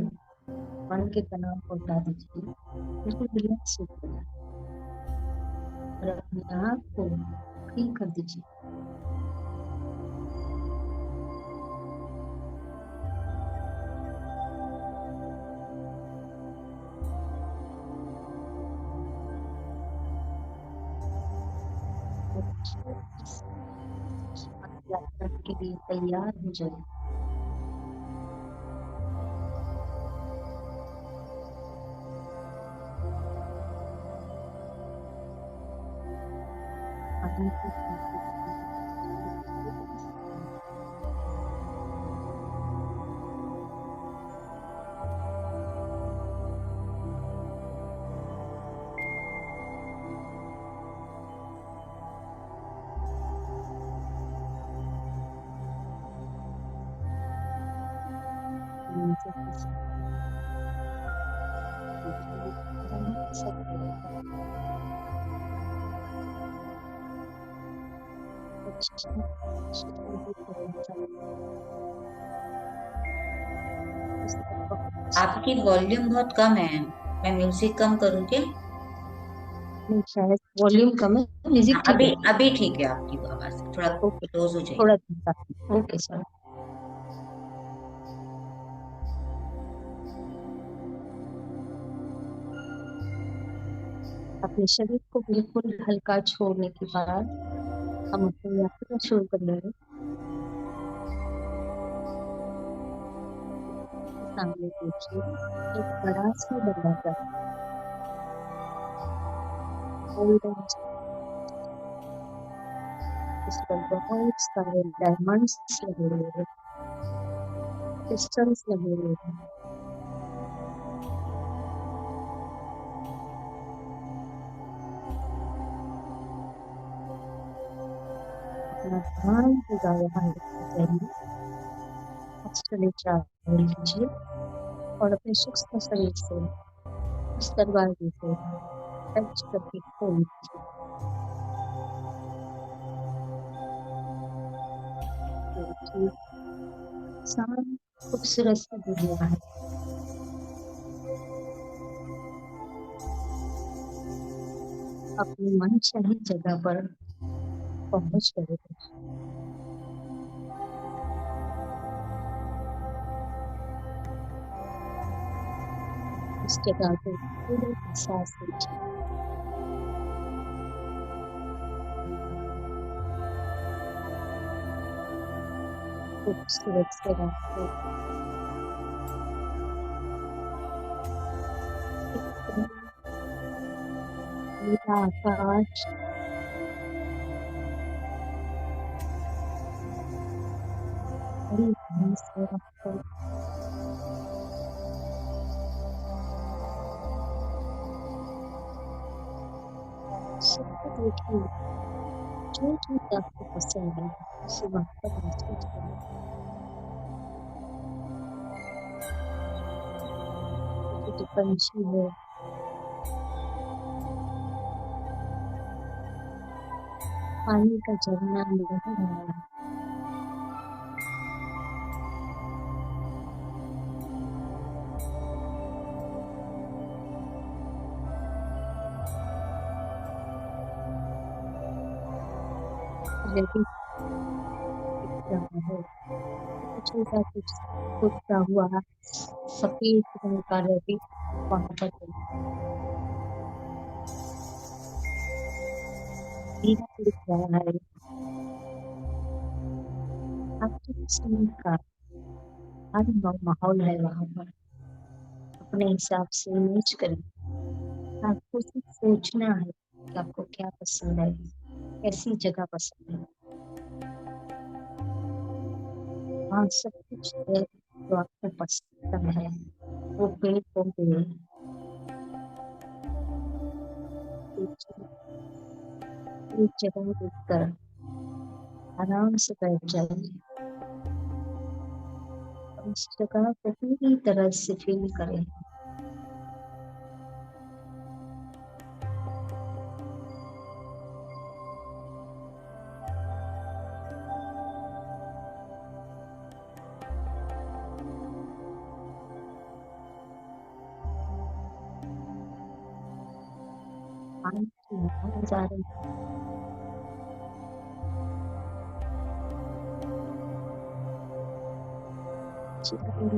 मन के तनाव को हटा दीजिए, बिल्कुल रिलैक्स हो जाइए और अपने आप को फ्री कर दीजिए। यात्रा के लिए तैयार हो जाए। आपकी वॉल्यूम बहुत कम है, मैं म्यूजिक कम करूँ क्या? शायद वॉल्यूम कम है, म्यूजिक हाँ, ठीक अभी है। अभी ठीक है, आपकी आवाज थोड़ा ओके, क्लोज हो जाइए। थोड़ा ओके सर। अपने शरीर को बिल्कुल हल्का छोड़ने के बाद हम अपनी यात्रा शुरू कर लेंगे। सामने देखिए एक बड़ा सा दरवाजा, गोल्डन, इस पर बहुत सारे डायमंड्स लगे हुए हैं, क्रिस्टल्स लगे हुए हैं। अपना ध्यान पूरा वहां लेकर जाइए, चले ट्रैवल कीजिए और अपने सूक्ष्म शरीर से उस दरवाजे को टच करके खोल दीजिए। देखिए शांत खूबसूरत सी दुनिया है। अपनी मनचाही जगह पर पहुंच गए। इस जगह को पूरे एहसास कीजिए। खूबसूरत जगह को नीला आकाश, बड़ी घास है रास्ते, सबको देखिए, जो चीज आपको पसंद है उसे वहां पर महसूस करें। छोटे पंछी है, पानी का झरना लहर रहा है, रेडी दिख रहा है। छोटा कुछ टूटता हुआ सफेद रंग का रेडी वहां पर धीरे दिख रहा है। आपके पसंद का हर माहौल है वहां पर, अपने हिसाब से इमेज करें। आपको सिर्फ सोचना है कि आपको क्या पसंद है, कैसी जगह पसंद है। हाँ, सब कुछ है जो आपको पसंद है। वो पेड़ पौधे, एक जगह देखकर आराम से बैठ जाइए और उस जगह को पूरी तरह से फील करें। पानी की आवाज आ रही है,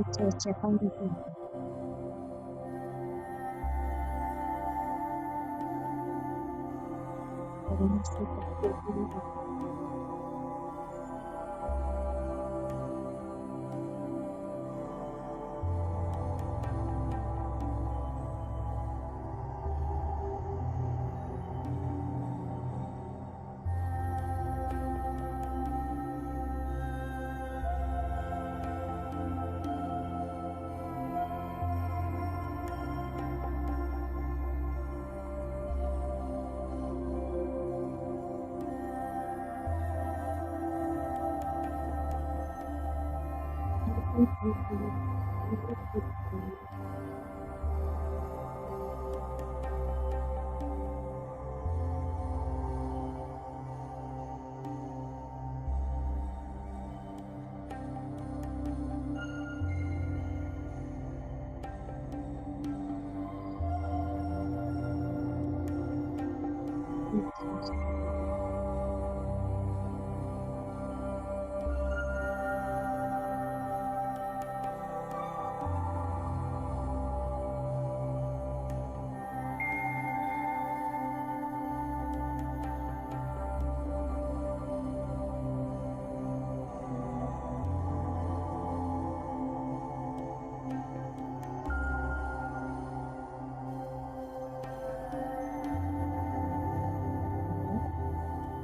चहचहाने की आराम से करते हुए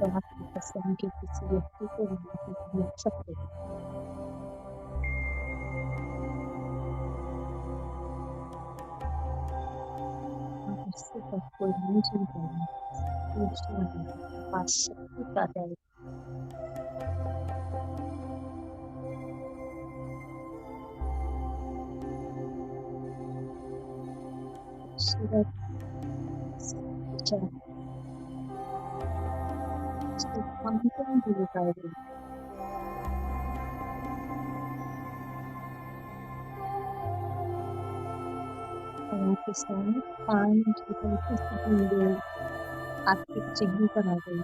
तो आपकी पसंद के किसी व्यक्ति को भी लिख सकते हैं। आप उससे पर कोई नहीं करना, सोचना है, पास सब कुछ आ जाएगा। सूरज चढ़ा माउंटेन भी दिखाई दे, और आपके सामने पानी की हल्की सी बूंदें आपके चेहरे पर आ गई।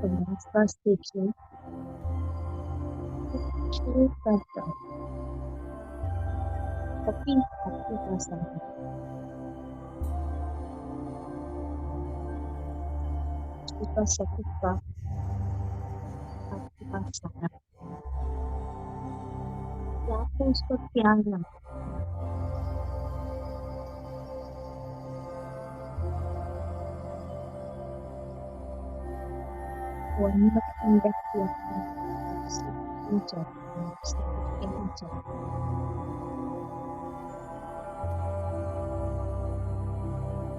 तो आसपास देखिए, छोटा सा पपी आपके पास आ गया, छोटा सा कुत्ता आपके पास आया, तो आपको उस पर प्यार ना, वो अंदर अंदर की अपनी आपसे पूछना चाहते हैं, आपसे कुछ कहना चाहते हैं,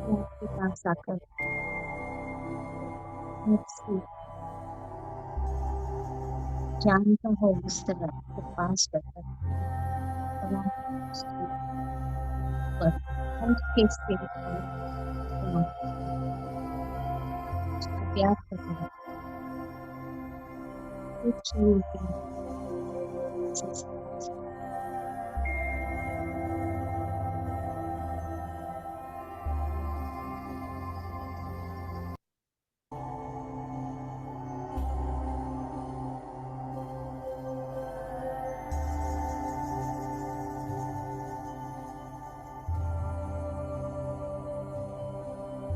वो आपके पास आकर आपसे जानता हो उस तरह आपको पास करता है, और आप उसके ऊपर हल्के से उसका प्यार करते हैं, कुछ नहीं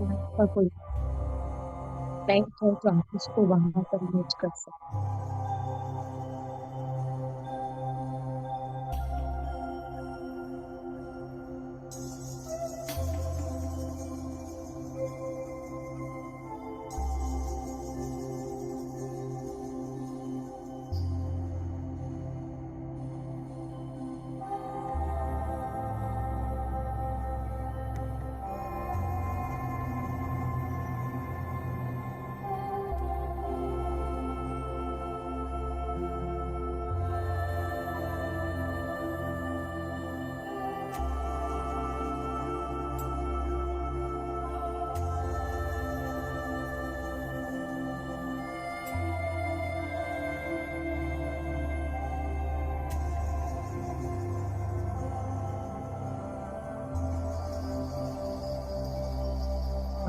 आपका कोई पेट है तो आप उसको वहां पर यूज कर सकते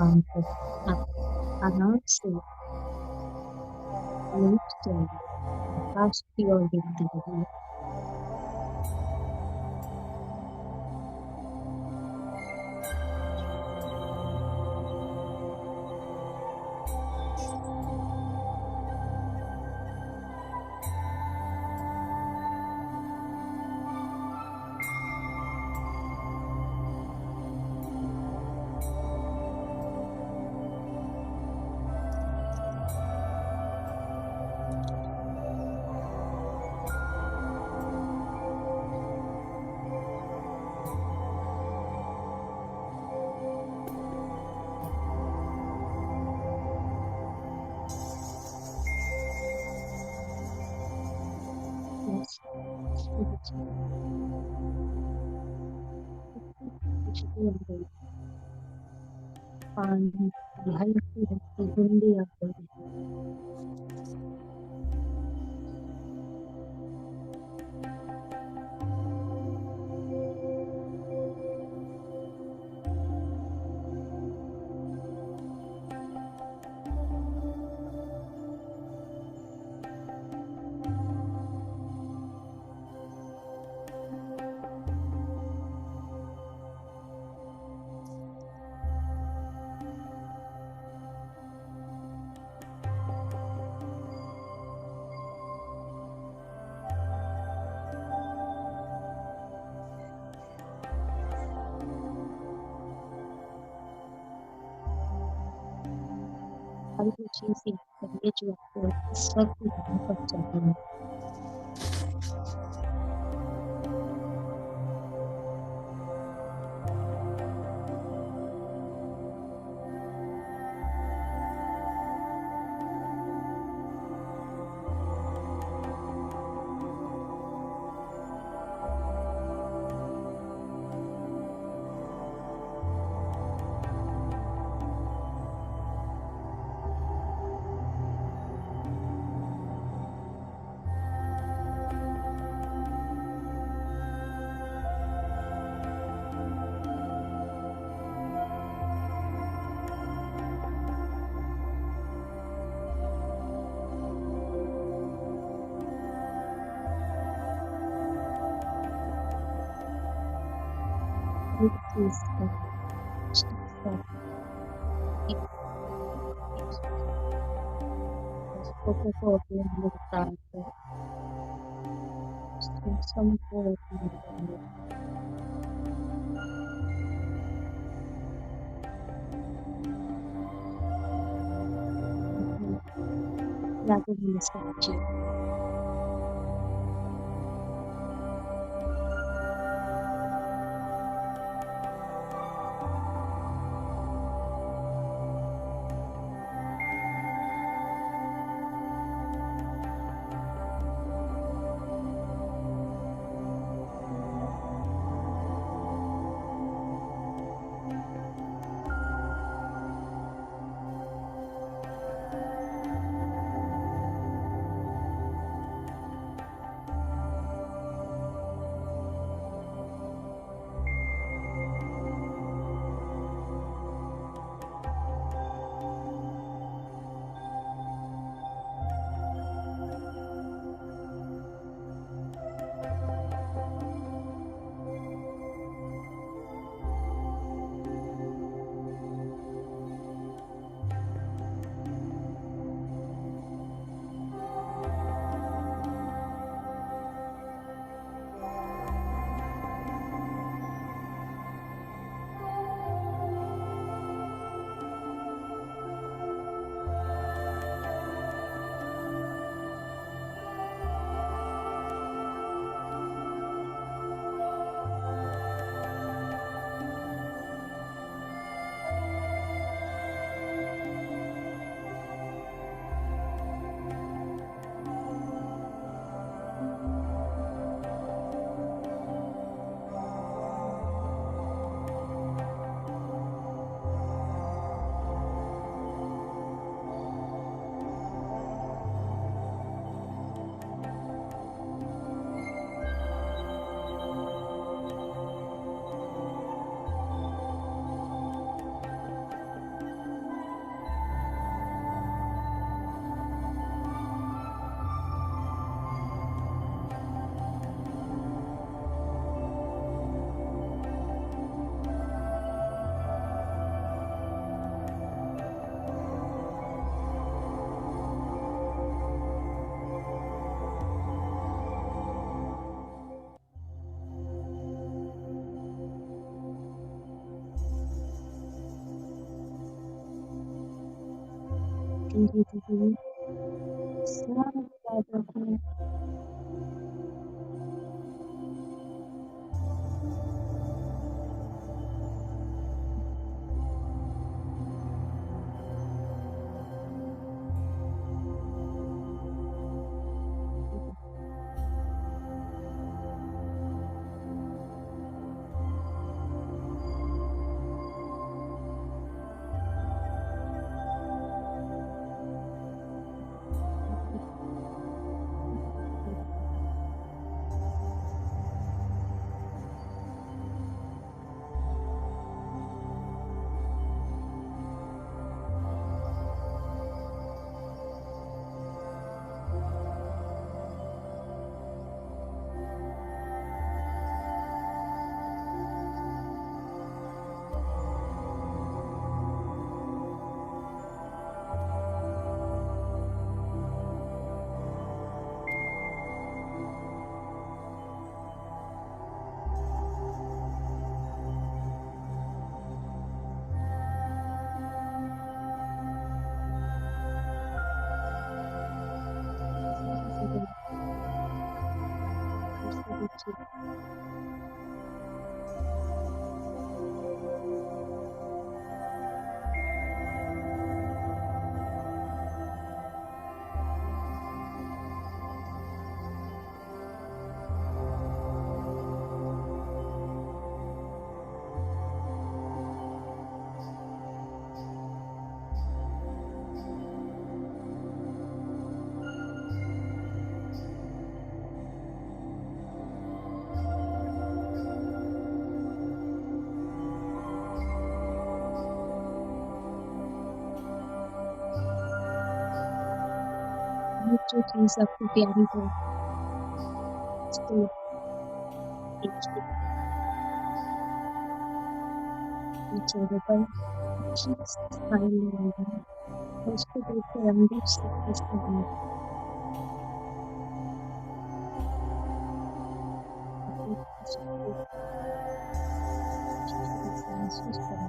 काम को आप आराम से लेट जाइए, आकाश की ओर देखते रहिए, बस देखिए, खुशबू आ गई, पानी की हल्की हल्की बूंदे आ गई, हर वो चीज याद करिए जो आपको इस वक्त यहाँ पर चाहिए, Jesus, Jesus, poco poco libertad, son poco la comunidad chica. जो चीज आपको प्यारी हो उसको देखिए चेहरे पर अच्छी स्माइल आएगी और उसको देखकर अंदर से कैसे भी सुकून महसूस करें।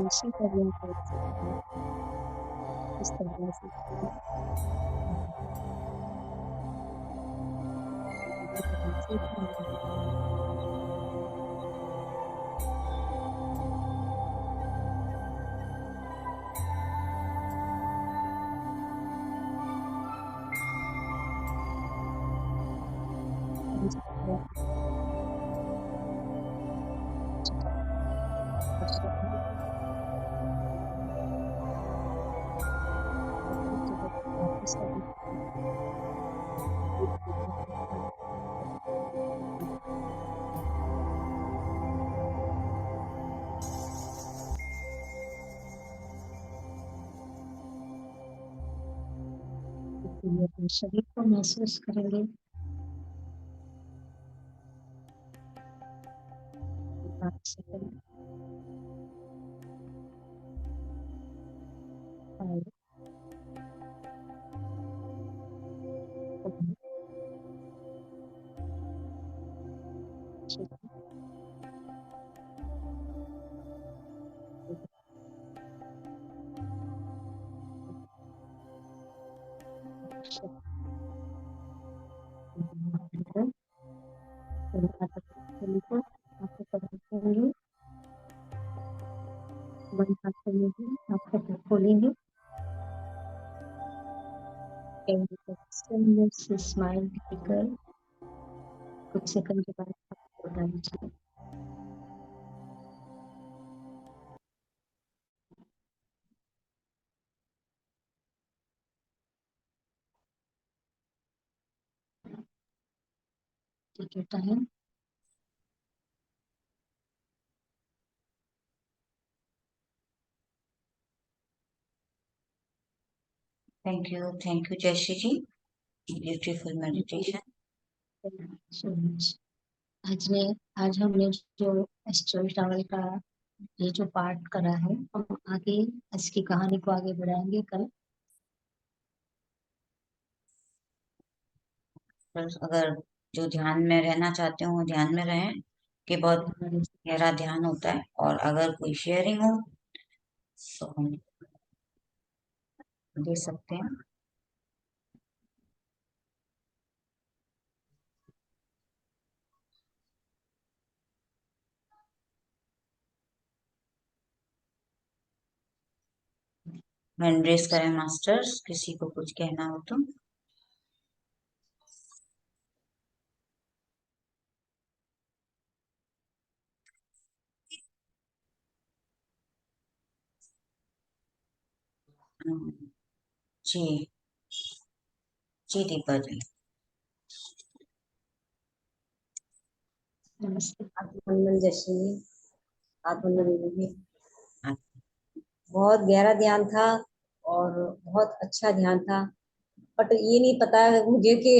इसी तरह कर सकते हैं, इस तरह से अपने शरीर को महसूस करेंगे। आंखें खोलेंगे, स्माइल देकर कुछ सेकंड के बाद आपको बता दीजिए। ठीक है, time. Thank you Jayashree ji. Beautiful meditation. So much. आज हमने जो एस्ट्रल ट्रैवल का ये जो पार्ट करा है, हम आगे इसकी कहानी को आगे बढ़ाएंगे कल। अगर जो ध्यान में रहना चाहते हो ध्यान में रहें, कि बहुत गहरा ध्यान होता है। और अगर कोई शेयरिंग हो तो हम दे सकते हैं। हैंड रेस करें मास्टर्स, किसी को कुछ कहना हो तो। जी जी दीपा जी। नमस्ते। आत्मवंदन जश्री, आत्मवंदन दीदी। बहुत गहरा ध्यान था और बहुत अच्छा ध्यान था, बट ये नहीं पता है मुझे कि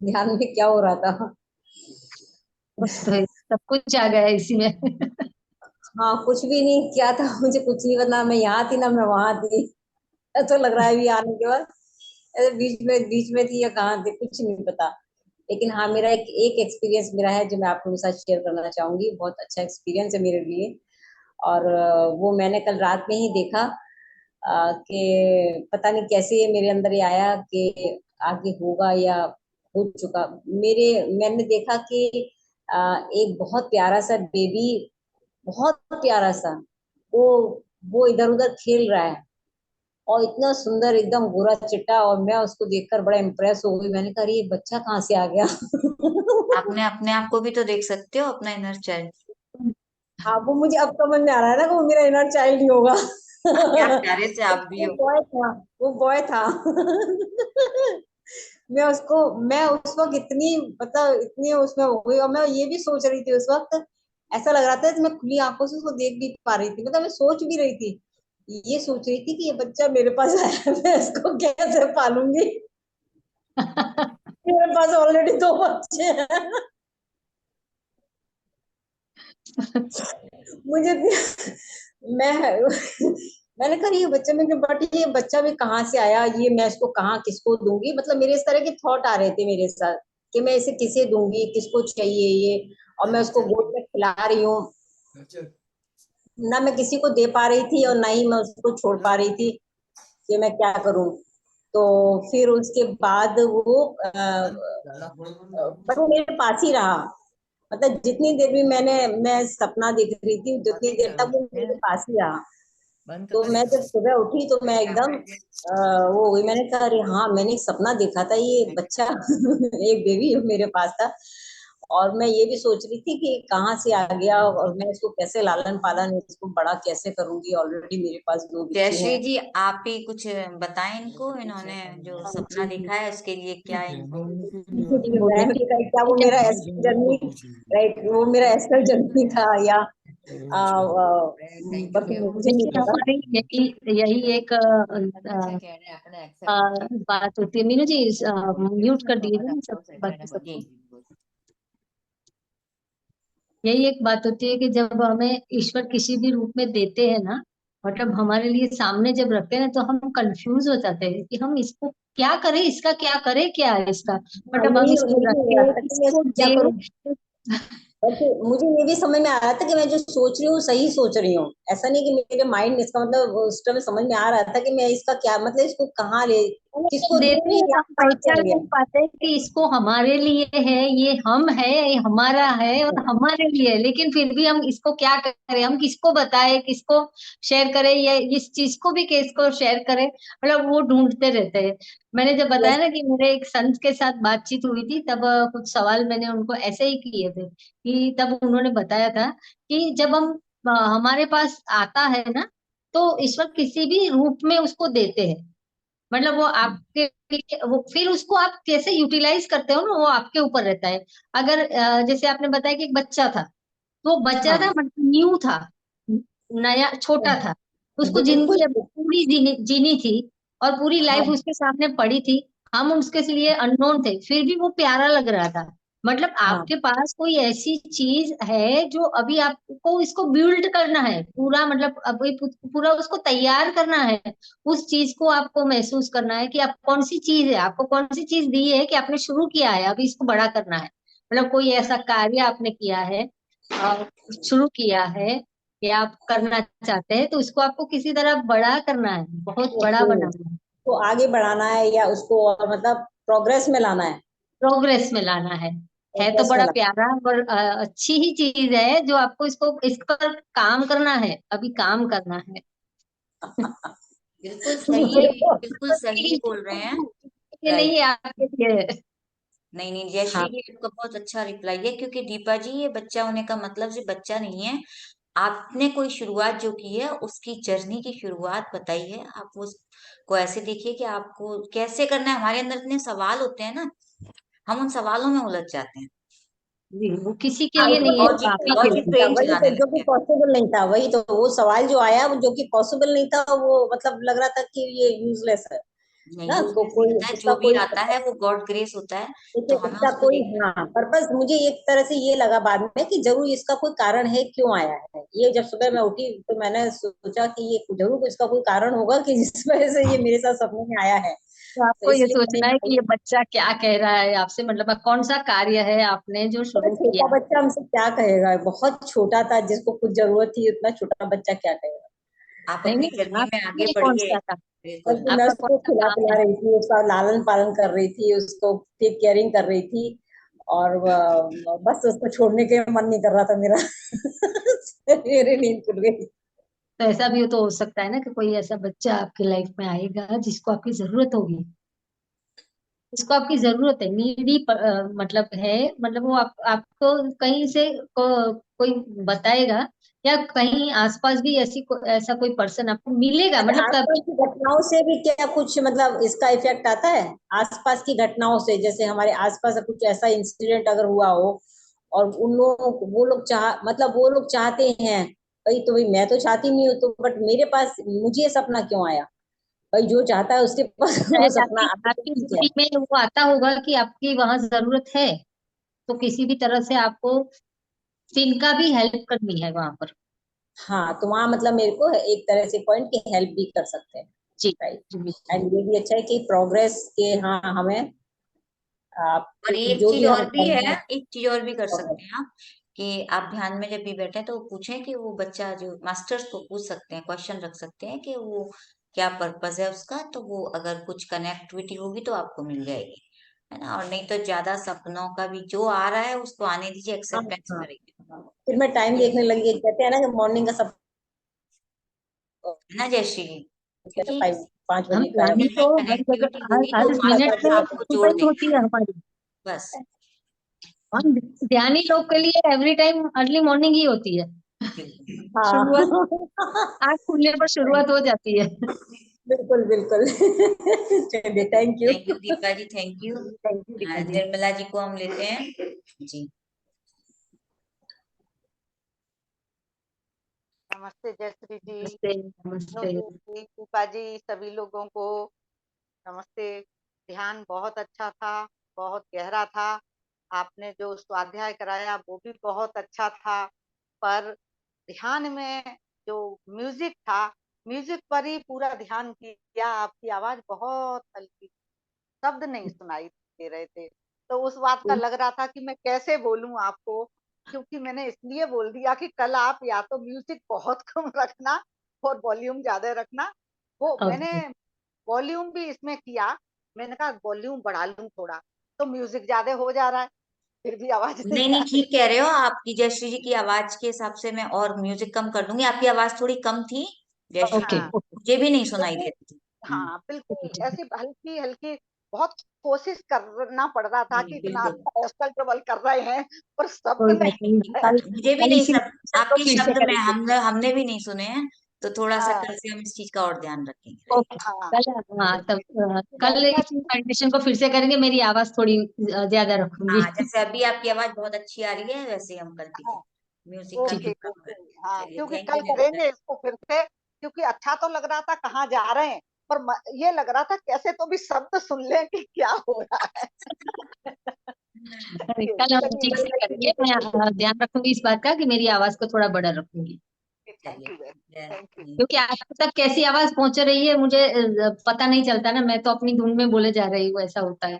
ध्यान में क्या हो रहा था। तो सब कुछ आ गया इसी में। हाँ, कुछ भी नहीं क्या था, मुझे कुछ नहीं पता। मैं यहाँ थी ना मैं वहां थी, ऐसा लग रहा है अभी आने के बाद। बीच में थी या कहाँ थी, कुछ नहीं पता। लेकिन हाँ, मेरा एक एक एक्सपीरियंस मेरा है जो मैं आप लोगों के साथ शेयर करना चाहूंगी। बहुत अच्छा एक्सपीरियंस है मेरे लिए। और वो मैंने कल रात में ही देखा कि पता नहीं कैसे ये मेरे अंदर ये आया कि आगे होगा या हो चुका। मैंने देखा कि एक बहुत प्यारा सा बेबी, बहुत प्यारा सा, वो वो इधर उधर खेल रहा है, और इतना सुंदर एकदम गोरा चिट्टा, और मैं उसको देखकर बड़ा इम्प्रेस हो गई। मैंने कहा अरे ये बच्चा कहाँ से आ गया। आपने अपने आप को भी तो देख सकते हो, अपना इनर चाइल्ड। हाँ, वो मुझे अब समझ में आ रहा है ना कि वो मेरा इनर चाइल्ड ही होगा। क्या प्यारे से आप भी वो हो। बॉय था, वो बॉय था। मैं उस वक्त इतनी, मतलब इतनी उसमें हो गई, और मैं ये भी सोच रही थी उस वक्त, ऐसा लग रहा था कि मैं खुली आंखों से उसको देख भी पा रही थी। मतलब मैं सोच भी रही थी, ये सोच रही थी कि ये बच्चा मेरे पास आया है, मैं इसको कैसे पालूंगी। मेरे पास ऑलरेडी दो बच्चे हैं। मुझे मैं मैंने कहा ये बच्चा, मैं बट ये बच्चा भी कहाँ से आया, ये मैं इसको कहाँ किसको दूंगी। मतलब मेरे इस तरह के थॉट आ रहे थे मेरे साथ कि मैं इसे किसे दूंगी, किसको चाहिए ये, और मैं उसको गोद में खिला रही हूँ, ना मैं किसी को दे पा रही थी और ना ही मैं उसको छोड़ पा रही थी कि मैं क्या करूं। तो फिर उसके बाद वो बट वो मेरे पास ही रहा। मतलब जितनी देर भी मैं सपना देख रही थी, जितनी देर तक वो मेरे पास ही रहा। तो मैं जब सुबह उठी तो मैं एकदम वो हो गई। मैंने कहा अरे हाँ, मैंने एक सपना देखा था, ये बच्चा एक बेबी मेरे पास था, और मैं ये भी सोच रही थी कि कहाँ से आ गया और मैं इसको कैसे लालन पालन, इसको बड़ा कैसे करूंगी। ऑलरेडी मेरे पास दो बच्चे जयश्री हैं। जी, आप ही कुछ बताएं इनको, इन्होंने जो सपना देखा है उसके लिए क्या इनको। जी, बोले मैं कि क्या क्या वो मेरा एस्ट्रल जर्नी, राइट, वो मेरा एस्ट्रल जर्नी था या बस मुझे नहीं देखिए पता। हमारी यही यही एक बात होती है। मीनू जी म्यूट कर दीजिए ना सब बाकी जी। सबको। यही एक बात होती है कि जब हमें ईश्वर किसी भी रूप में देते हैं ना, मतलब हमारे लिए सामने जब रखते हैं ना, तो हम कंफ्यूज हो जाते हैं कि हम इसको क्या करें, इसका क्या करें, क्या है इसका, हाँ, मतलब हम इसको यही हो रहा रखें था कि मैं किसको इसको क्या दे। करूँ। बट मुझे ये भी समझ में आ रहा था कि मैं जो सोच रही हूँ सही सोच रही हूँ। ऐसा नहीं कि मेरे माइंड में, इसका मतलब उस टाइम समझ में आ रहा था कि मैं इसका क्या, मतलब इसको कहाँ ले, वो किसको देते दूँ, हैं, ये हम पता चल पहचान गया। नहीं पाते कि इसको हमारे लिए है, ये हम है, ये हमारा है और हमारे लिए है, लेकिन फिर भी हम इसको क्या करें, हम किसको बताएं, किसको शेयर करें, या इस चीज को भी किसको शेयर करें, मतलब वो ढूंढते रहते हैं। मैंने जब बताया यस। ना कि मेरे एक संत के साथ बातचीत हुई थी, तब कुछ सवाल मैंने उनको ऐसे ही किए थे कि तब उन्होंने बताया था कि जब हम हमारे पास आता है ना, तो ईश्वर किसी भी रूप में उसको देते हैं। मतलब वो आपके लिए, वो फिर उसको आप कैसे यूटिलाइज करते हो ना, वो आपके ऊपर रहता है। अगर जैसे आपने बताया कि एक बच्चा था, तो बच्चा था हाँ, मतलब न्यू था, नया छोटा था, उसको बिल्कुल। जिंदगी अब पूरी जीनी थी और पूरी लाइफ हाँ, उसके सामने पड़ी थी। हम उसके लिए अननोन थे, फिर भी वो प्यारा लग रहा था। मतलब हाँ, आपके पास कोई ऐसी चीज है जो अभी आपको इसको बिल्ड करना है पूरा, मतलब अभी पूरा उसको तैयार करना है। उस चीज को आपको महसूस करना है कि आप कौन सी चीज है, आपको कौन सी चीज दी है कि आपने शुरू किया है, अभी इसको बड़ा करना है। मतलब कोई ऐसा कार्य आपने किया है, शुरू किया है, या आप करना चाहते हैं, तो उसको आपको किसी तरह बड़ा करना है, बहुत बड़ा ओके, बनाना है, तो आगे बढ़ाना है या उसको और मतलब प्रोग्रेस में लाना है। प्रोग्रेस में लाना है तो प्रोग्रेस में बड़ा लाना प्यारा और अच्छी ही चीज है जो आपको इसको इस पर काम करना है, अभी काम करना है। बिल्कुल है। सही, मेरे को बिल्कुल सही बोल रहे हैं। ये राइट। नहीं है आपके लिए। नहीं नहीं जयश्री हाँ जी, आपका बहुत अच्छा रिप्लाई है, क्योंकि दीपा जी ये बच्चा होने का मतलब सिर्फ बच्चा नहीं है। आपने कोई शुरुआत जो की है उसकी जर्नी की शुरुआत बताई है। आप उसको ऐसे देखिए कि आपको कैसे करना है। हमारे अंदर इतने सवाल होते हैं ना, हम उन सवालों में उलझ जाते हैं, जी, वो किसी के हाँ, लिए उसका नहीं है, वो पॉसिबल आप ही के लॉजिक लिए। नहीं था, ट्रेन वही चलाने तो जो कि लगते हैं। पॉसिबल नहीं था, वही तो वो सवाल जो आया वो जो कि पॉसिबल नहीं था, वो मतलब लग रहा था कि ये यूजलेस है नहीं, ना, यूजलेस नहीं कोई होता है, इसका जो भी कोई आता है वो गॉड ग्रेस होता है। तो देखिए, हमें इसका उसको कोई, देखना है। हाँ, पर्पस मुझे एक तरह से ये लगा बाद में कि जरूर इसका कोई कारण है, क्यों आया है ये। जब सुबह मैं उठी तो मैंने सोचा कि ये जरूर इसका कोई कारण होगा कि जिस वजह से ये मेरे साथ सपने में आया है। तो तो आपको ये इसलिए सोचना है कि ये बच्चा क्या कह रहा है आपसे, मतलब कौन सा कार्य है आपने जो तो शुरू छोटा किया। बच्चा हमसे क्या कहेगा, बहुत छोटा था, जिसको कुछ जरूरत थी, उतना छोटा बच्चा क्या कहेगा। आप नहीं अपनी नहीं, जर्नी में आगे आपके लिए कौन बढ़िए। सा था, बिल्कुल। बल्कि मैं आपका कौन उसको सा खिला काम पिला है। रही थी, उसका लालन पालन कर रही थी, उसको टेक केयरिंग कर रही थी। और बस उसको छोड़ने के मन नहीं कर रहा था मेरा। मेरी नींद खुल गई। तो ऐसा भी तो हो सकता है ना कि कोई ऐसा बच्चा आपकी लाइफ में आएगा जिसको आपकी जरूरत होगी, जिसको आपकी जरूरत है, नीडी मतलब है, मतलब वो आपको कहीं से कोई बताएगा, या कहीं आसपास भी ऐसा कोई पर्सन आपको मिलेगा, अच्छा, मतलब आसपास कभी। की घटनाओं से भी क्या कुछ मतलब इसका इफेक्ट आता है? आसपास की घटनाओं से, जैसे हमारे आसपास कुछ ऐसा इंसिडेंट अगर हुआ हो, और उन लोगों को, वो लोग मतलब वो लोग चाहते हैं, भाई तो भाई मैं तो चाहती नहीं हूँ, तो बट मेरे पास मुझे ये सपना क्यों आया? भाई जो चाहता है उसके पास वो शायद सपना आपकी आता है, तो आपकी ठीक है। ड्यूटी में वो आता होगा कि आपकी वहां जरूरत है, तो किसी भी तरह से आपको जिनका भी हेल्प करनी है वहां पर। हाँ, तो वहां मतलब मेरे को एक तरह से पॉइंट की हेल्प भी कर सकते हैं। जी राइट। जी बिल्कुल। एंड ये भी अच्छा है कि प्रोग्रेस के, हाँ, हमें और एक जो चीज भी हम और भी है, करना एक चीज और भी कर है। सकते हैं आप, कि आप ध्यान में जब भी बैठे तो पूछें कि वो बच्चा, जो मास्टर्स को पूछ सकते हैं, क्वेश्चन रख सकते हैं कि वो क्या पर्पस है उसका, तो वो अगर कुछ कनेक्टिविटी होगी तो आपको मिल जाएगी, है ना। और नहीं तो ज्यादा सपनों का भी जो आ रहा है उसको आने दीजिए, हाँ एक्सेप्टेंस हाँ करेंगे। हाँ। फिर मैं टाइम ये देखने लगी, कहते हैं ना कि मॉर्निंग का सब है ना जयश्री जी, क्योंकि 5 हम बजे का प्लानिंग तो हर कनेक्टिविटी जगह, होगी हर तो मिनट मास्टर्स में आपको जोड़ इम्पोर्टेंट देंगे। होती है हमारी। बस। हम ध्यानी लोग के लिए एवरी टाइम अर्ली मॉर्निंग ही होती है। बिल्कुल। शुरुआत हाँ। आँख खुलने पर शुरुआत हो जाती है। बिल्कुल बिल्कुल। चलिए, thank you. Thank you Deepa ji, thank you. Thank you Deepa ji. Nirmala ji को हम लेते हैं जी। नमस्ते जयश्री जी, नमस्ते नो नमस्ते। जी, दीपा जी, सभी लोगों को नमस्ते। ध्यान बहुत अच्छा था, बहुत गहरा था। आपने जो स्वाध्याय कराया वो भी बहुत अच्छा था, पर ध्यान में जो म्यूजिक था, म्यूजिक पर ही पूरा ध्यान किया। आपकी आवाज बहुत हल्की, शब्द नहीं सुनाई दे रहे थे, तो उस बात का लग रहा था कि मैं कैसे बोलूं आपको। क्योंकि मैंने इसलिए बोल दिया कि कल आप या तो म्यूजिक बहुत कम रखना और वॉल्यूम ज्यादा रखना। वो मैंने ओके। वॉल्यूम भी इसमें किया, मैंने कहा वॉल्यूम बढ़ा लूं थोड़ा, तो म्यूजिक ज्यादा हो जा रहा है, फिर भी आवाज नहीं नहीं आ नहीं, रही। ठीक कह रहे हो आपकी जयश्री जी की आवाज के हिसाब से मैं और म्यूजिक कम कर दूंगी। आपकी आवाज थोड़ी कम थी जयश्री ओके जी, हाँ, ओके। मुझे भी नहीं सुनाई दे क्योंकि रही थी। हाँ ठीक है बिल्कुल ठीक है। ऐसी हल्की हल्की, बहुत कोशिश करना पड़ रहा था कि इतना बिल्कुल। अच्छा स्ट्रगल कर रहे हैं, पर शब्द कोई बात नहीं नहीं, है। कल मुझे भी कल नहीं इसी सब, सेशन को आपके फिर से शब्द में करेंगे। हमने भी नहीं सुने हैं, तो थोड़ा सा हाँ कल से हम इस चीज का और ध्यान रखेंगे, ओके। राइट। हाँ, कल, हाँ तब कल लड़का इसी मेडिटेशन को फिर से करेंगे, मेरी आवाज थोड़ी ज्यादा रखूंगी। हाँ, जैसे अभी आपकी आवाज बहुत अच्छी आ रही है, वैसे ही हम कल भी हाँ, करें, म्यूजिक कम ठीक ओके है। कम ओके। करें। हाँ, चलिए, क्योंकि थैंक कल यू निर्मला। करेंगे इसको फिर से, क्योंकि अच्छा तो लग रहा था कहाँ जा रहे हैं, पर ये लग रहा था कैसे तो भी शब्द सुन लें कि क्या हो रहा है। अरे, कल हम चलिए, ठीक से करेंगे, मैं ध्यान रखूंगी इस बात का कि मेरी आवाज को थोड़ा बड़ा रखूंगी, थैंक चलिए, यू, थैंक यू। क्योंकि आप तक कैसी आवाज पहुंच रही है मुझे पता नहीं चलता ना, मैं तो अपनी धुन में बोले जा रही हूँ, ऐसा होता है।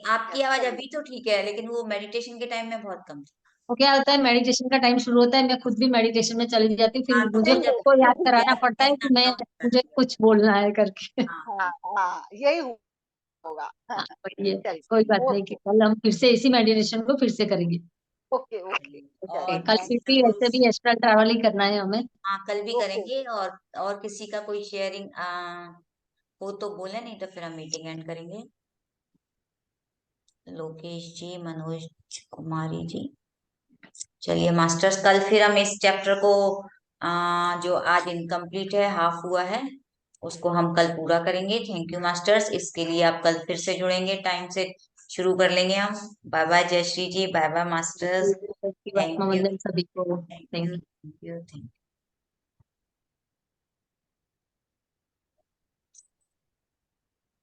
आपकी आवाज अभी तो ठीक है, लेकिन वो मेडिटेशन के टाइम में बहुत कम थी। तो क्या होता है, मेडिटेशन का टाइम शुरू होता है, मैं खुद भी मेडिटेशन में चली जाती हूँ, हाँ, फिर तो मुझे फिर खुद जब को याद कराना ध्यान पड़ता है कि हटता मैं, होता है। मुझे कुछ बोलना है करके। हाँ। हाँ हाँ, यही होगा। हाँ, ये चलिए, कोई बात नहीं कि ओके कल हम फिर से इसी मेडिटेशन को फिर से करेंगे। Okay okay. चलिए, ओके, और कल मैं फिर भी सपोज, ऐसे भी एस्ट्रल ट्रैवल ही करना है हमें। हाँ कल भी ओके, करेंगे। और किसी का कोई शेयरिंग हो तो बोले, नहीं तो फिर हम मीटिंग एंड करेंगे। लोकेश जी, मनोज कुमारी जी। चलिए मास्टर्स, कल फिर हम इस चैप्टर को, जो आज इनकम्प्लीट है, हाफ हुआ है, उसको हम कल पूरा करेंगे। थैंक यू मास्टर्स, इसके लिए आप कल फिर से जुड़ेंगे, टाइम से शुरू कर लेंगे हम। Bye bye Jayashree ji, bye bye masters. Thank you, आत्मा वंदन सभी को। Thank thank you, you. Thank you, thank you.